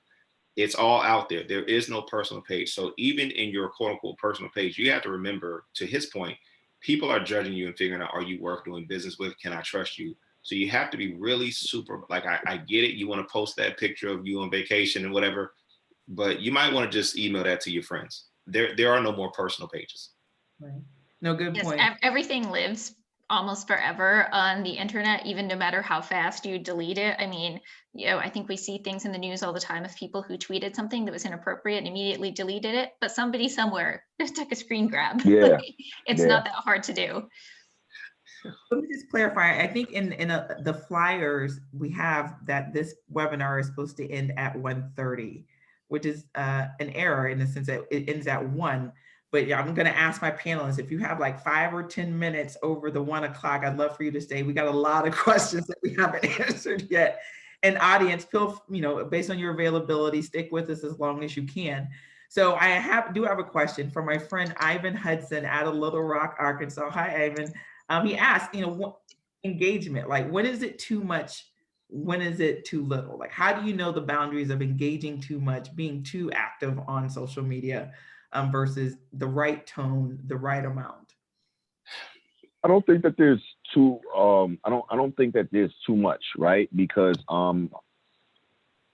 it's all out there. There is no personal page. So even in your quote unquote personal page, you have to remember, to his point, people are judging you and figuring out, are you worth doing business with? Can I trust you? So you have to be really super, like, I get it. You want to post that picture of you on vacation and whatever, but you might want to just email that to your friends. There are no more personal pages. Right. No, good point. Everything lives almost forever on the internet, even no matter how fast you delete it. I mean, I think we see things in the news all the time of people who tweeted something that was inappropriate and immediately deleted it, but somebody somewhere just took a screen grab. Yeah, It's yeah. not that hard to do. Let me just clarify. I think in the flyers we have that this webinar is supposed to end at 1:30, which is an error in the sense that it ends at 1. But yeah, I'm going to ask my panelists if you have like 5 or 10 minutes over the 1 o'clock. I'd love for you to stay. We got a lot of questions that we haven't answered yet. And audience, feel, based on your availability, stick with us as long as you can. So I do have a question from my friend Ivan Hudson out of Little Rock, Arkansas. Hi, Ivan. He asked, what engagement, like when is it too much? When is it too little? Like, how do you know the boundaries of engaging too much, being too active on social media versus the right tone, the right amount? I don't think that there's too. I don't think that there's too much, right? Because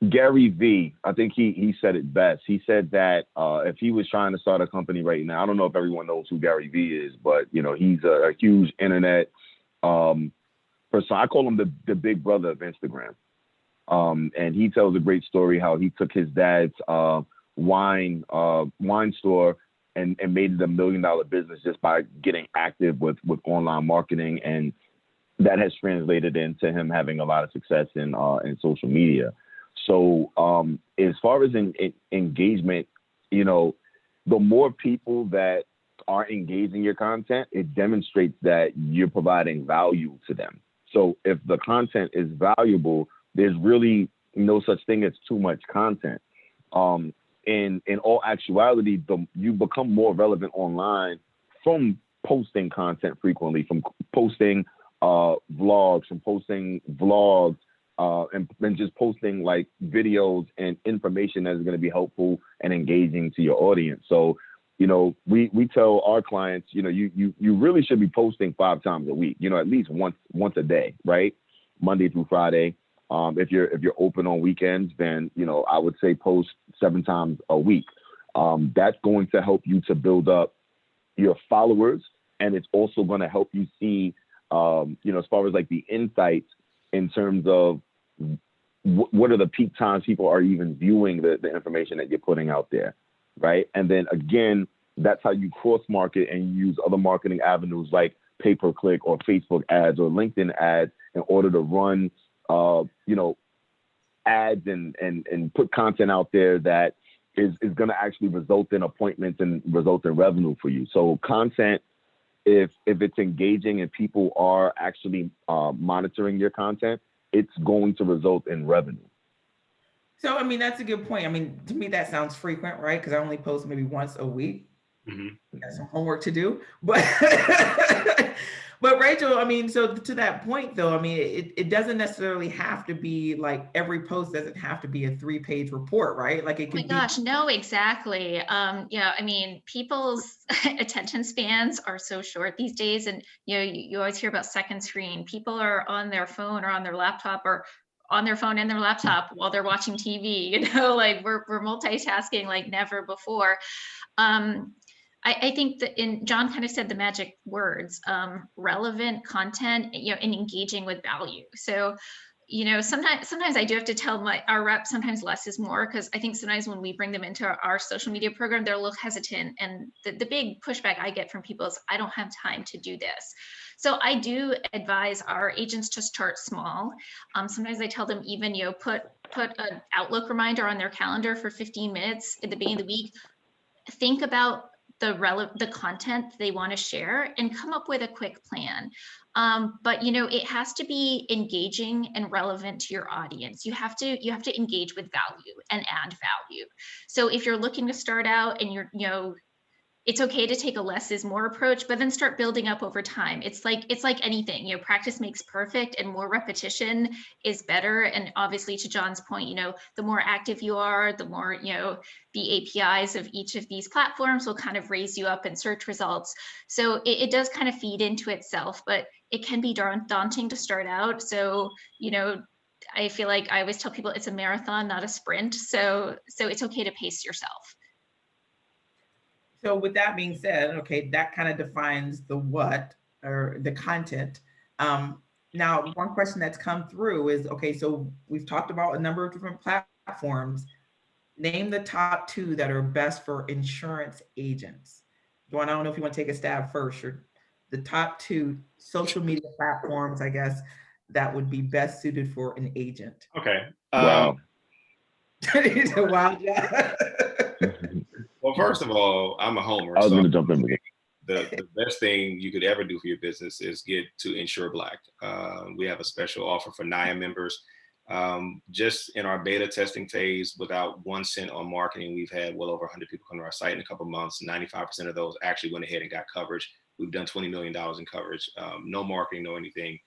Gary V, I think he said it best. He said that if he was trying to start a company right now, I don't know if everyone knows who Gary V is, but he's a huge internet person. I call him the big brother of Instagram. And he tells a great story how he took his dad's wine store and made it $1 million business just by getting active with online marketing, and that has translated into him having a lot of success in social media. So as far as engagement, the more people that are engaging your content, it demonstrates that you're providing value to them. So if the content is valuable, there's really no such thing as too much content. In all actuality, you become more relevant online from posting content frequently, from posting vlogs, and just posting like videos and information that is going to be helpful and engaging to your audience. So, we tell our clients, you really should be posting 5 times a week, at least once a day, right? Monday through Friday. If you're open on weekends, then, I would say post 7 times a week. That's going to help you to build up your followers. And it's also going to help you see, as far as like the insights in terms of what are the peak times people are even viewing the information that you're putting out there, right? And then again, that's how you cross market and use other marketing avenues like pay-per-click or Facebook ads or LinkedIn ads in order to run, ads and put content out there that is going to actually result in appointments and result in revenue for you. So content, if it's engaging and people are actually monitoring your content, it's going to result in revenue. So, that's a good point. To me, that sounds frequent, right? Because I only post maybe once a week. Mm-hmm. We got some homework to do, but but Rachel, so to that point though, it doesn't necessarily have to be like every post doesn't have to be a 3-page report, right? Like it could be. Oh my gosh, no, exactly. People's attention spans are so short these days, and you always hear about second screen. People are on their phone or on their laptop or on their phone and their laptop while they're watching TV. Like we're multitasking like never before. I think that John kind of said the magic words, relevant content, and engaging with value. So, sometimes I do have to tell our reps, sometimes less is more, because I think sometimes when we bring them into our social media program, they're a little hesitant. And the big pushback I get from people is, I don't have time to do this. So I do advise our agents to start small. Sometimes I tell them even, put an Outlook reminder on their calendar for 15 minutes at the beginning of the week. Think about the content they want to share and come up with a quick plan. But it has to be engaging and relevant to your audience. You have to engage with value and add value. So if you're looking to start out and you're, it's okay to take a less is more approach, but then start building up over time. It's like anything, practice makes perfect, and more repetition is better. And obviously, to John's point, the more active you are, the more, the APIs of each of these platforms will kind of raise you up in search results. So it does kind of feed into itself, but it can be daunting to start out. So, I feel like I always tell people it's a marathon, not a sprint. So it's okay to pace yourself. So with that being said, okay, that kind of defines the what. or the content. Now, one question that's come through is, okay, so we've talked about a number of different platforms. Name the top two that are best for insurance agents. Dawn, I don't know if you want to take a stab first, or the top two social media platforms, I guess, that would be best suited for an agent. Okay. Wow. He's a wild guy. Well, first of all, I'm a homer, I was so going to jump in with it. the best thing you could ever do for your business is get to Insure Black. We have a special offer for NAAIA members. Just in our beta testing phase, without 1 cent on marketing, we've had well over 100 people come to our site in a couple of months. 95% of those actually went ahead and got coverage. We've done $20 million in coverage, no marketing, no anything.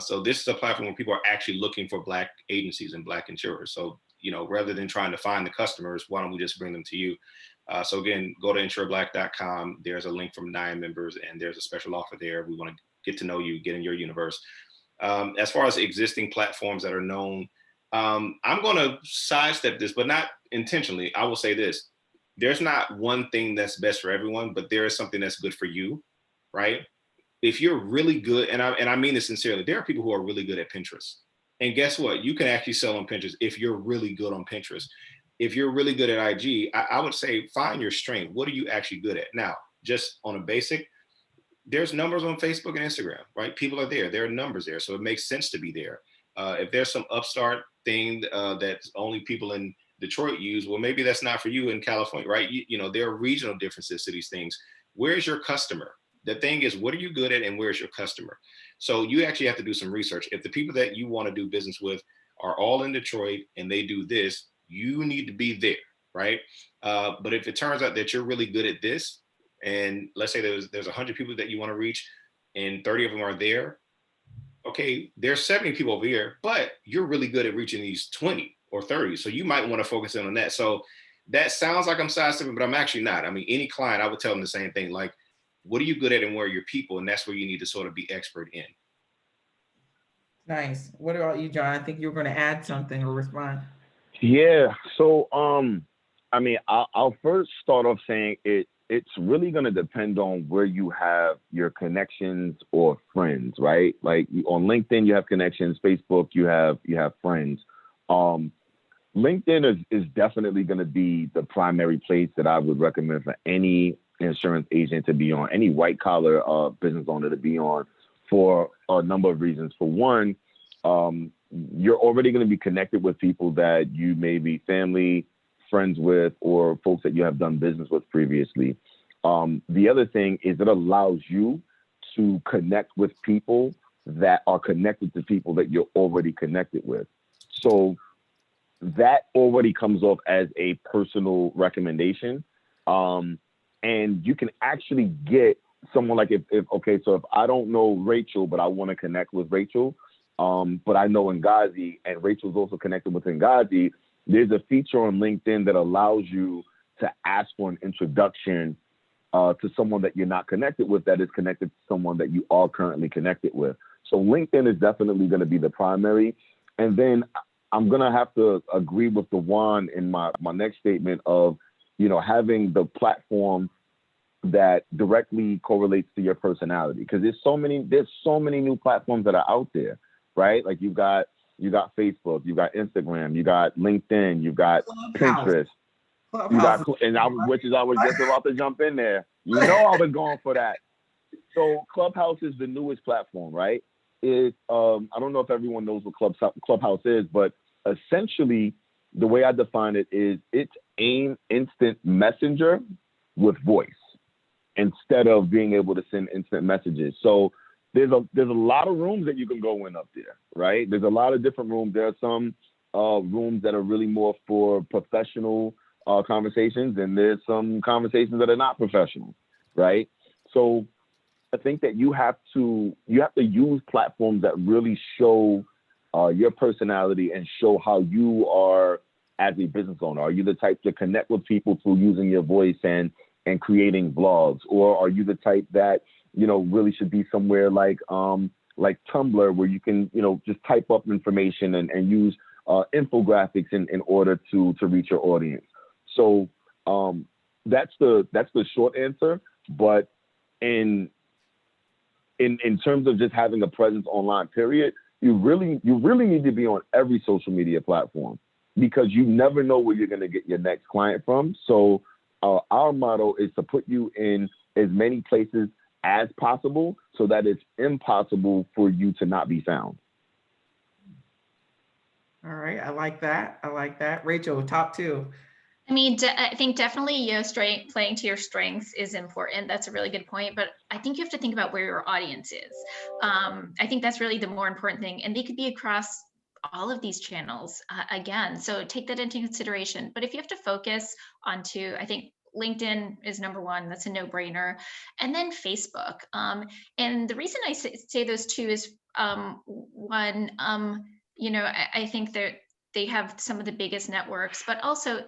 So this is a platform where people are actually looking for Black agencies and Black insurers. So, rather than trying to find the customers, why don't we just bring them to you? So again, go to insureblack.com. There's a link from NAAIA members, and there's a special offer there. We want to get to know you, get in your universe. As far as existing platforms that are known, I'm going to sidestep this, but not intentionally. I will say this. There's not one thing that's best for everyone, but there is something that's good for you, right? If you're really good, and I mean this sincerely, there are people who are really good at Pinterest. And guess what? You can actually sell on Pinterest if you're really good on Pinterest. If you're really good at IG, I would say find your strength. What are you actually good at? Now, just on a basic, there's numbers on Facebook and Instagram, right? People are there. There are numbers there. So it makes sense to be there. If there's some upstart thing that only people in Detroit use, well, maybe that's not for you in California, right? There are regional differences to these things. Where's your customer? The thing is, what are you good at and where's your customer? So you actually have to do some research. If the people that you want to do business with are all in Detroit and they do this, you need to be there, right? But if it turns out that you're really good at this, and let's say there's 100 people that you want to reach and 30 of them are there, okay, there's 70 people over here, but you're really good at reaching these 20 or 30. So you might want to focus in on that. So that sounds like I'm sidestepping, but I'm actually not. I mean, any client, I would tell them the same thing. Like, what are you good at and where are your people? And that's where you need to sort of be expert in. Nice. What about you, John? I think you were going to add something or respond. Yeah. So, I mean, I'll first start off saying it's really going to depend on where you have your connections or friends, right? Like on LinkedIn, you have connections. Facebook, you have friends. LinkedIn is definitely going to be the primary place that I would recommend for any insurance agent to be on, any white collar business owner to be on, for a number of reasons. For one, you're already going to be connected with people that you may be family, friends with, or folks that you have done business with previously. The other thing is it allows you to connect with people that are connected to people that you're already connected with. So that already comes off as a personal recommendation. And you can actually get someone like if I don't know Rachel, but I want to connect with Rachel, but I know Ngazi and Rachel's also connected with Ngazi, there's a feature on LinkedIn that allows you to ask for an introduction to someone that you're not connected with that is connected to someone that you are currently connected with. So LinkedIn is definitely going to be the primary. And then I'm going to have to agree with Dewan in my next statement of, having the platform that directly correlates to your personality, because there's so many new platforms that are out there, right? Like you got Facebook, you got Instagram, you got LinkedIn, you got Pinterest, which is I was just about to jump in there. I was going for that. So Clubhouse is the newest platform, right? I don't know if everyone knows what Clubhouse is, but essentially the way I define it is it's AIM instant messenger with voice instead of being able to send instant messages. So there's a lot of rooms that you can go in up there, right? There's a lot of different rooms. There are some rooms that are really more for professional conversations, and there's some conversations that are not professional, right? So I think that you have to use platforms that really show your personality and show how you are as a business owner. Are you the type to connect with people through using your voice and creating blogs, or are you the type that really should be somewhere like Tumblr, where you can just type up information and use infographics in order to reach your audience? So that's the short answer. But in in terms of just having a presence online, period, you really need to be on every social media platform, because you never know where you're going to get your next client from. So our motto is to put you in as many places as possible so that it's impossible for you to not be found. All right, I like that. I like that. Rachel, top two. I mean, I think definitely playing to your strengths is important. That's a really good point. But I think you have to think about where your audience is. I think that's really the more important thing. And they could be across all of these channels again. So take that into consideration. But if you have to focus onto, I think LinkedIn is number one. That's a no-brainer. And then Facebook. And the reason I say those two is one, I think that they have some of the biggest networks, but also,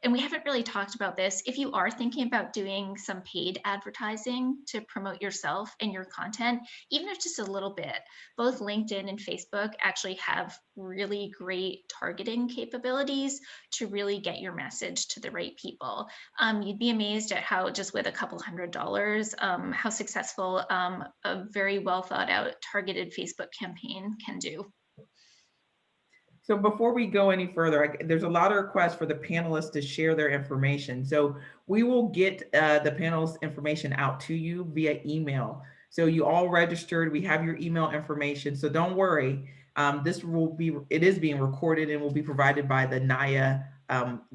and we haven't really talked about this, if you are thinking about doing some paid advertising to promote yourself and your content, even if just a little bit, both LinkedIn and Facebook actually have really great targeting capabilities to really get your message to the right people. You'd be amazed at how just with a couple $100, how successful a very well thought out targeted Facebook campaign can do. So before we go any further, there's a lot of requests for the panelists to share their information. So we will get the panelists' information out to you via email. So you all registered, we have your email information. So don't worry, it is being recorded and will be provided by the NAAIA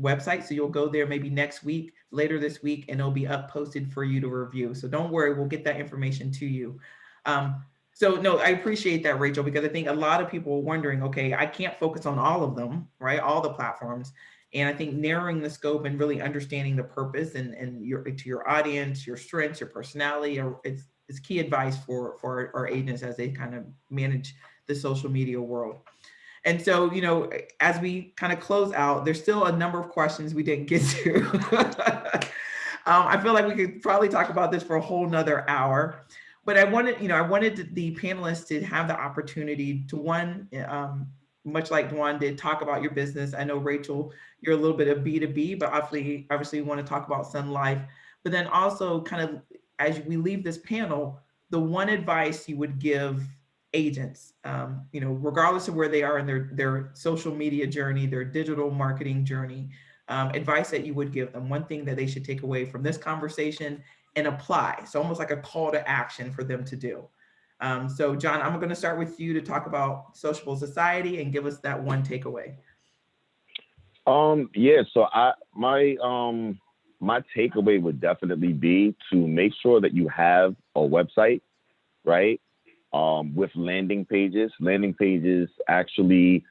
website. So you'll go there maybe next week, later this week, and it'll be up posted for you to review. So don't worry, we'll get that information to you. So no, I appreciate that, Rachel, because I think a lot of people are wondering, okay, I can't focus on all of them, right? All the platforms. And I think narrowing the scope and really understanding the purpose and to your audience, your strengths, your personality, it's key advice for our agents as they kind of manage the social media world. And so, as we kind of close out, there's still a number of questions we didn't get to. I feel like we could probably talk about this for a whole nother hour. But I wanted the panelists to have the opportunity to, one, much like Dwan did, talk about your business. I know, Rachel, you're a little bit of B2B, but obviously you want to talk about Sun Life. But then also kind of, as we leave this panel, the one advice you would give agents, regardless of where they are in their social media journey, their digital marketing journey, advice that you would give them, one thing that they should take away from this conversation and apply. So almost like a call to action for them to do. So John, I'm going to start with you to talk about Sociable Society and give us that one takeaway. Yeah, so my takeaway would definitely be to make sure that you have a website, right? With landing pages. Landing pages actually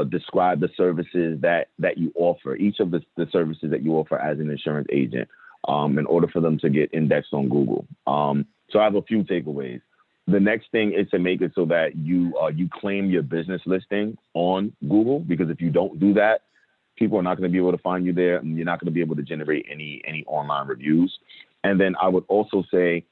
describe the services that you offer, each of the services that you offer as an insurance agent, in order for them to get indexed on Google. So I have a few takeaways. The next thing is to make it so that you claim your business listing on Google, because if you don't do that, people are not going to be able to find you there, and you're not going to be able to generate any online reviews. And then I would also say,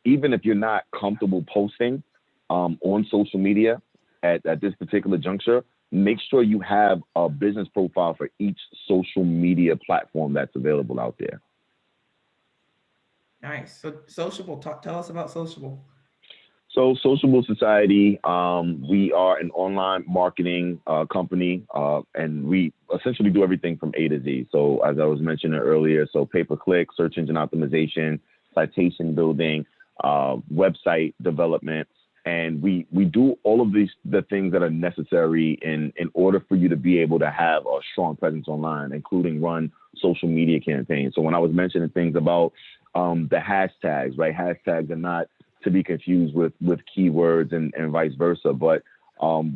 even if you're not comfortable posting on social media at this particular juncture, make sure you have a business profile for each social media platform that's available out there. Nice. So Sociable, tell us about Sociable. So Sociable Society, we are an online marketing company, and we essentially do everything from A to Z. So as I was mentioning earlier, so pay-per-click, search engine optimization, citation building, website development, and we do all of the things that are necessary in order for you to be able to have a strong presence online, including run social media campaigns. So when I was mentioning things about the hashtags, right? Hashtags are not to be confused with keywords and vice versa, but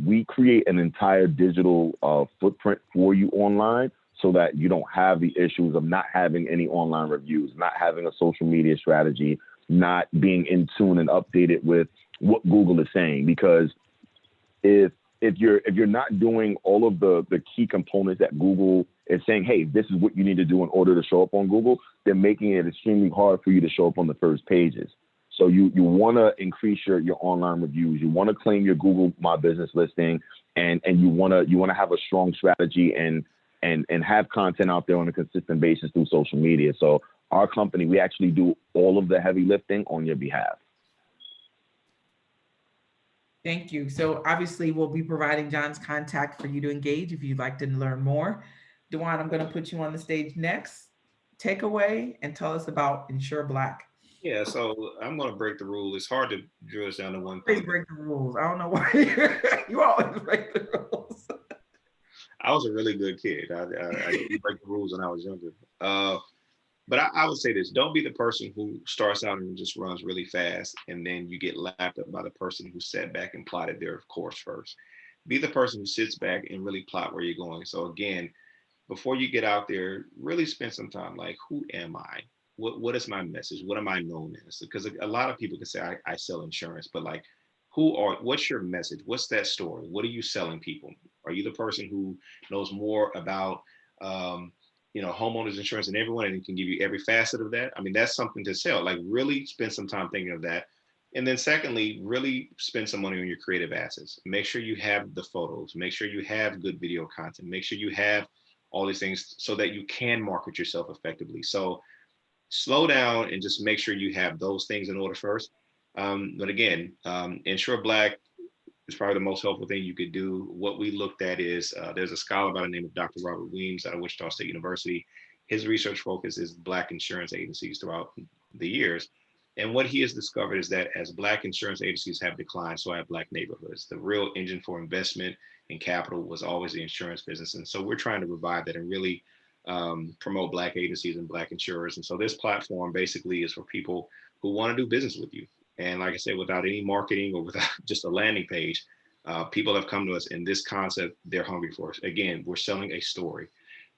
we create an entire digital footprint for you online so that you don't have the issues of not having any online reviews, not having a social media strategy, not being in tune and updated with what Google is saying. Because if you're not doing all of the key components that Google is saying, hey, this is what you need to do in order to show up on Google, they're making it extremely hard for you to show up on the first pages. So you want to increase your online reviews. You want to claim your Google My Business listing, and you want to have a strong strategy and have content out there on a consistent basis through social media. So our company, we actually do all of the heavy lifting on your behalf. Thank you. So obviously we'll be providing John's contact for you to engage if you'd like to learn more. Dewan, I'm going to put you on the stage next. Take away and tell us about Insure Black. Yeah, so I'm going to break the rule. It's hard to drill us down to one Always thing. break the rules. I don't know why you always break the rules. I was a really good kid. I didn't break the rules when I was younger. But I would say this: don't be the person who starts out and just runs really fast, and then you get lapped up by the person who sat back and plotted their course first. Be the person who sits back and really plot where you're going. So again, before you get out there, really spend some time. Like, who am I? What is my message? What am I known as? Because a lot of people can say I sell insurance, but like, what's your message? What's that story? What are you selling people? Are you the person who knows more about homeowners insurance than everyone and can give you every facet of that? I mean, that's something to sell. Like, really spend some time thinking of that. And then secondly, really spend some money on your creative assets. Make sure you have the photos, make sure you have good video content, make sure you have all these things so that you can market yourself effectively. So slow down and just make sure you have those things in order first. But again, Insure Black is probably the most helpful thing you could do. What we looked at is there's a scholar by the name of Dr. Robert Weems out of Wichita State University. His research focus is Black insurance agencies throughout the years. And what he has discovered is that as Black insurance agencies have declined, so have Black neighborhoods. The real engine for investment and capital was always the insurance business. And so we're trying to revive that and really promote Black agencies and Black insurers. And so this platform basically is for people who want to do business with you. And like I said, without any marketing or without just a landing page, people have come to us in this concept they're hungry for. Again, we're selling a story.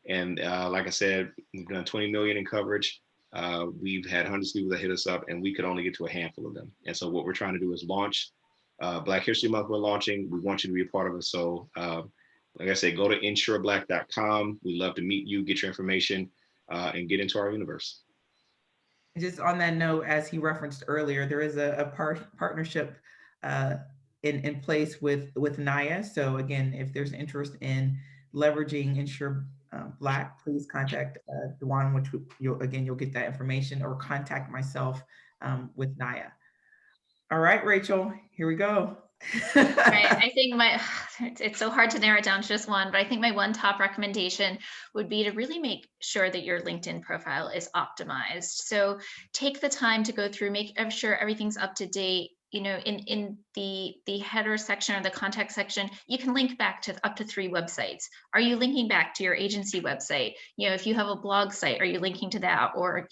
And like I said, we've done 20 million in coverage. We've had hundreds of people that hit us up, and we could only get to a handful of them. And so what we're trying to do is launch Black History Month. We're launching. We want you to be a part of it. So like I said, go to insureblack.com. We'd love to meet you, get your information, and get into our universe. Just on that note, as he referenced earlier, there is a partnership in place with NAAIA. So again, if there's interest in leveraging Insure Black, please contact Dewan, which you'll get that information, or contact myself with NAAIA. All right, Rachel, here we go. Right. I think it's so hard to narrow it down to just one, but I think my one top recommendation would be to really make sure that your LinkedIn profile is optimized. So take the time to go through, make sure everything's up to date. In the header section or the contact section, you can link back to up to 3 websites. Are you linking back to your agency website? If you have a blog site, are you linking to that? Or,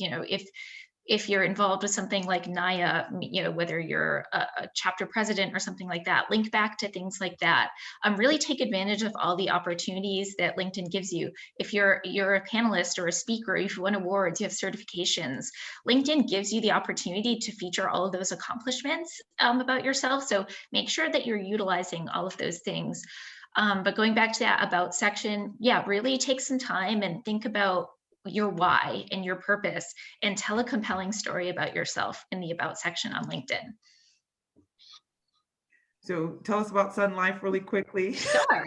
if you're involved with something like NAAIA, whether you're a chapter president or something like that, link back to things like that. Really take advantage of all the opportunities that LinkedIn gives you. If you're a panelist or a speaker, if you win awards, you have certifications, LinkedIn gives you the opportunity to feature all of those accomplishments about yourself. So make sure that you're utilizing all of those things. But going back to that about section, really take some time and think about your why and your purpose, and tell a compelling story about yourself in the about section on LinkedIn. So tell us about Sun Life really quickly. Sure.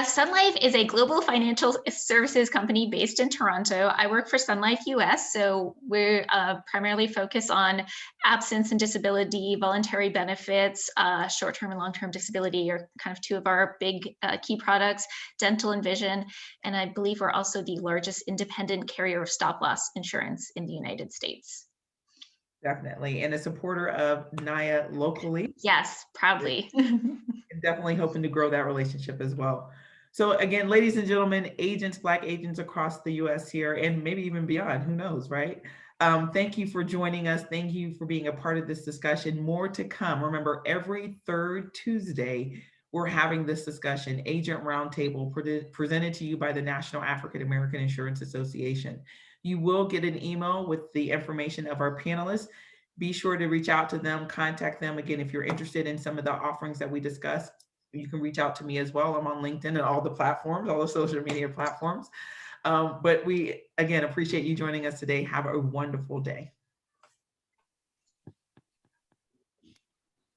Sun Life is a global financial services company based in Toronto. I work for Sun Life US, so we're primarily focused on absence and disability, voluntary benefits, short-term and long-term disability are kind of 2 of our big key products, dental and vision, and I believe we're also the largest independent carrier of stop-loss insurance in the United States. Definitely, and a supporter of NAAIA locally. Yes, proudly. And definitely hoping to grow that relationship as well. So again, ladies and gentlemen, agents, Black agents across the US here, and maybe even beyond, who knows, right? Thank you for joining us. Thank you for being a part of this discussion. More to come. Remember, every 3rd Tuesday, we're having this discussion, Agent Roundtable, presented to you by the National African American Insurance Association. You will get an email with the information of our panelists. Be sure to reach out to them, contact them. Again, if you're interested in some of the offerings that we discussed, you can reach out to me as well. I'm on LinkedIn and all the platforms, all the social media platforms. But we, again, appreciate you joining us today. Have a wonderful day.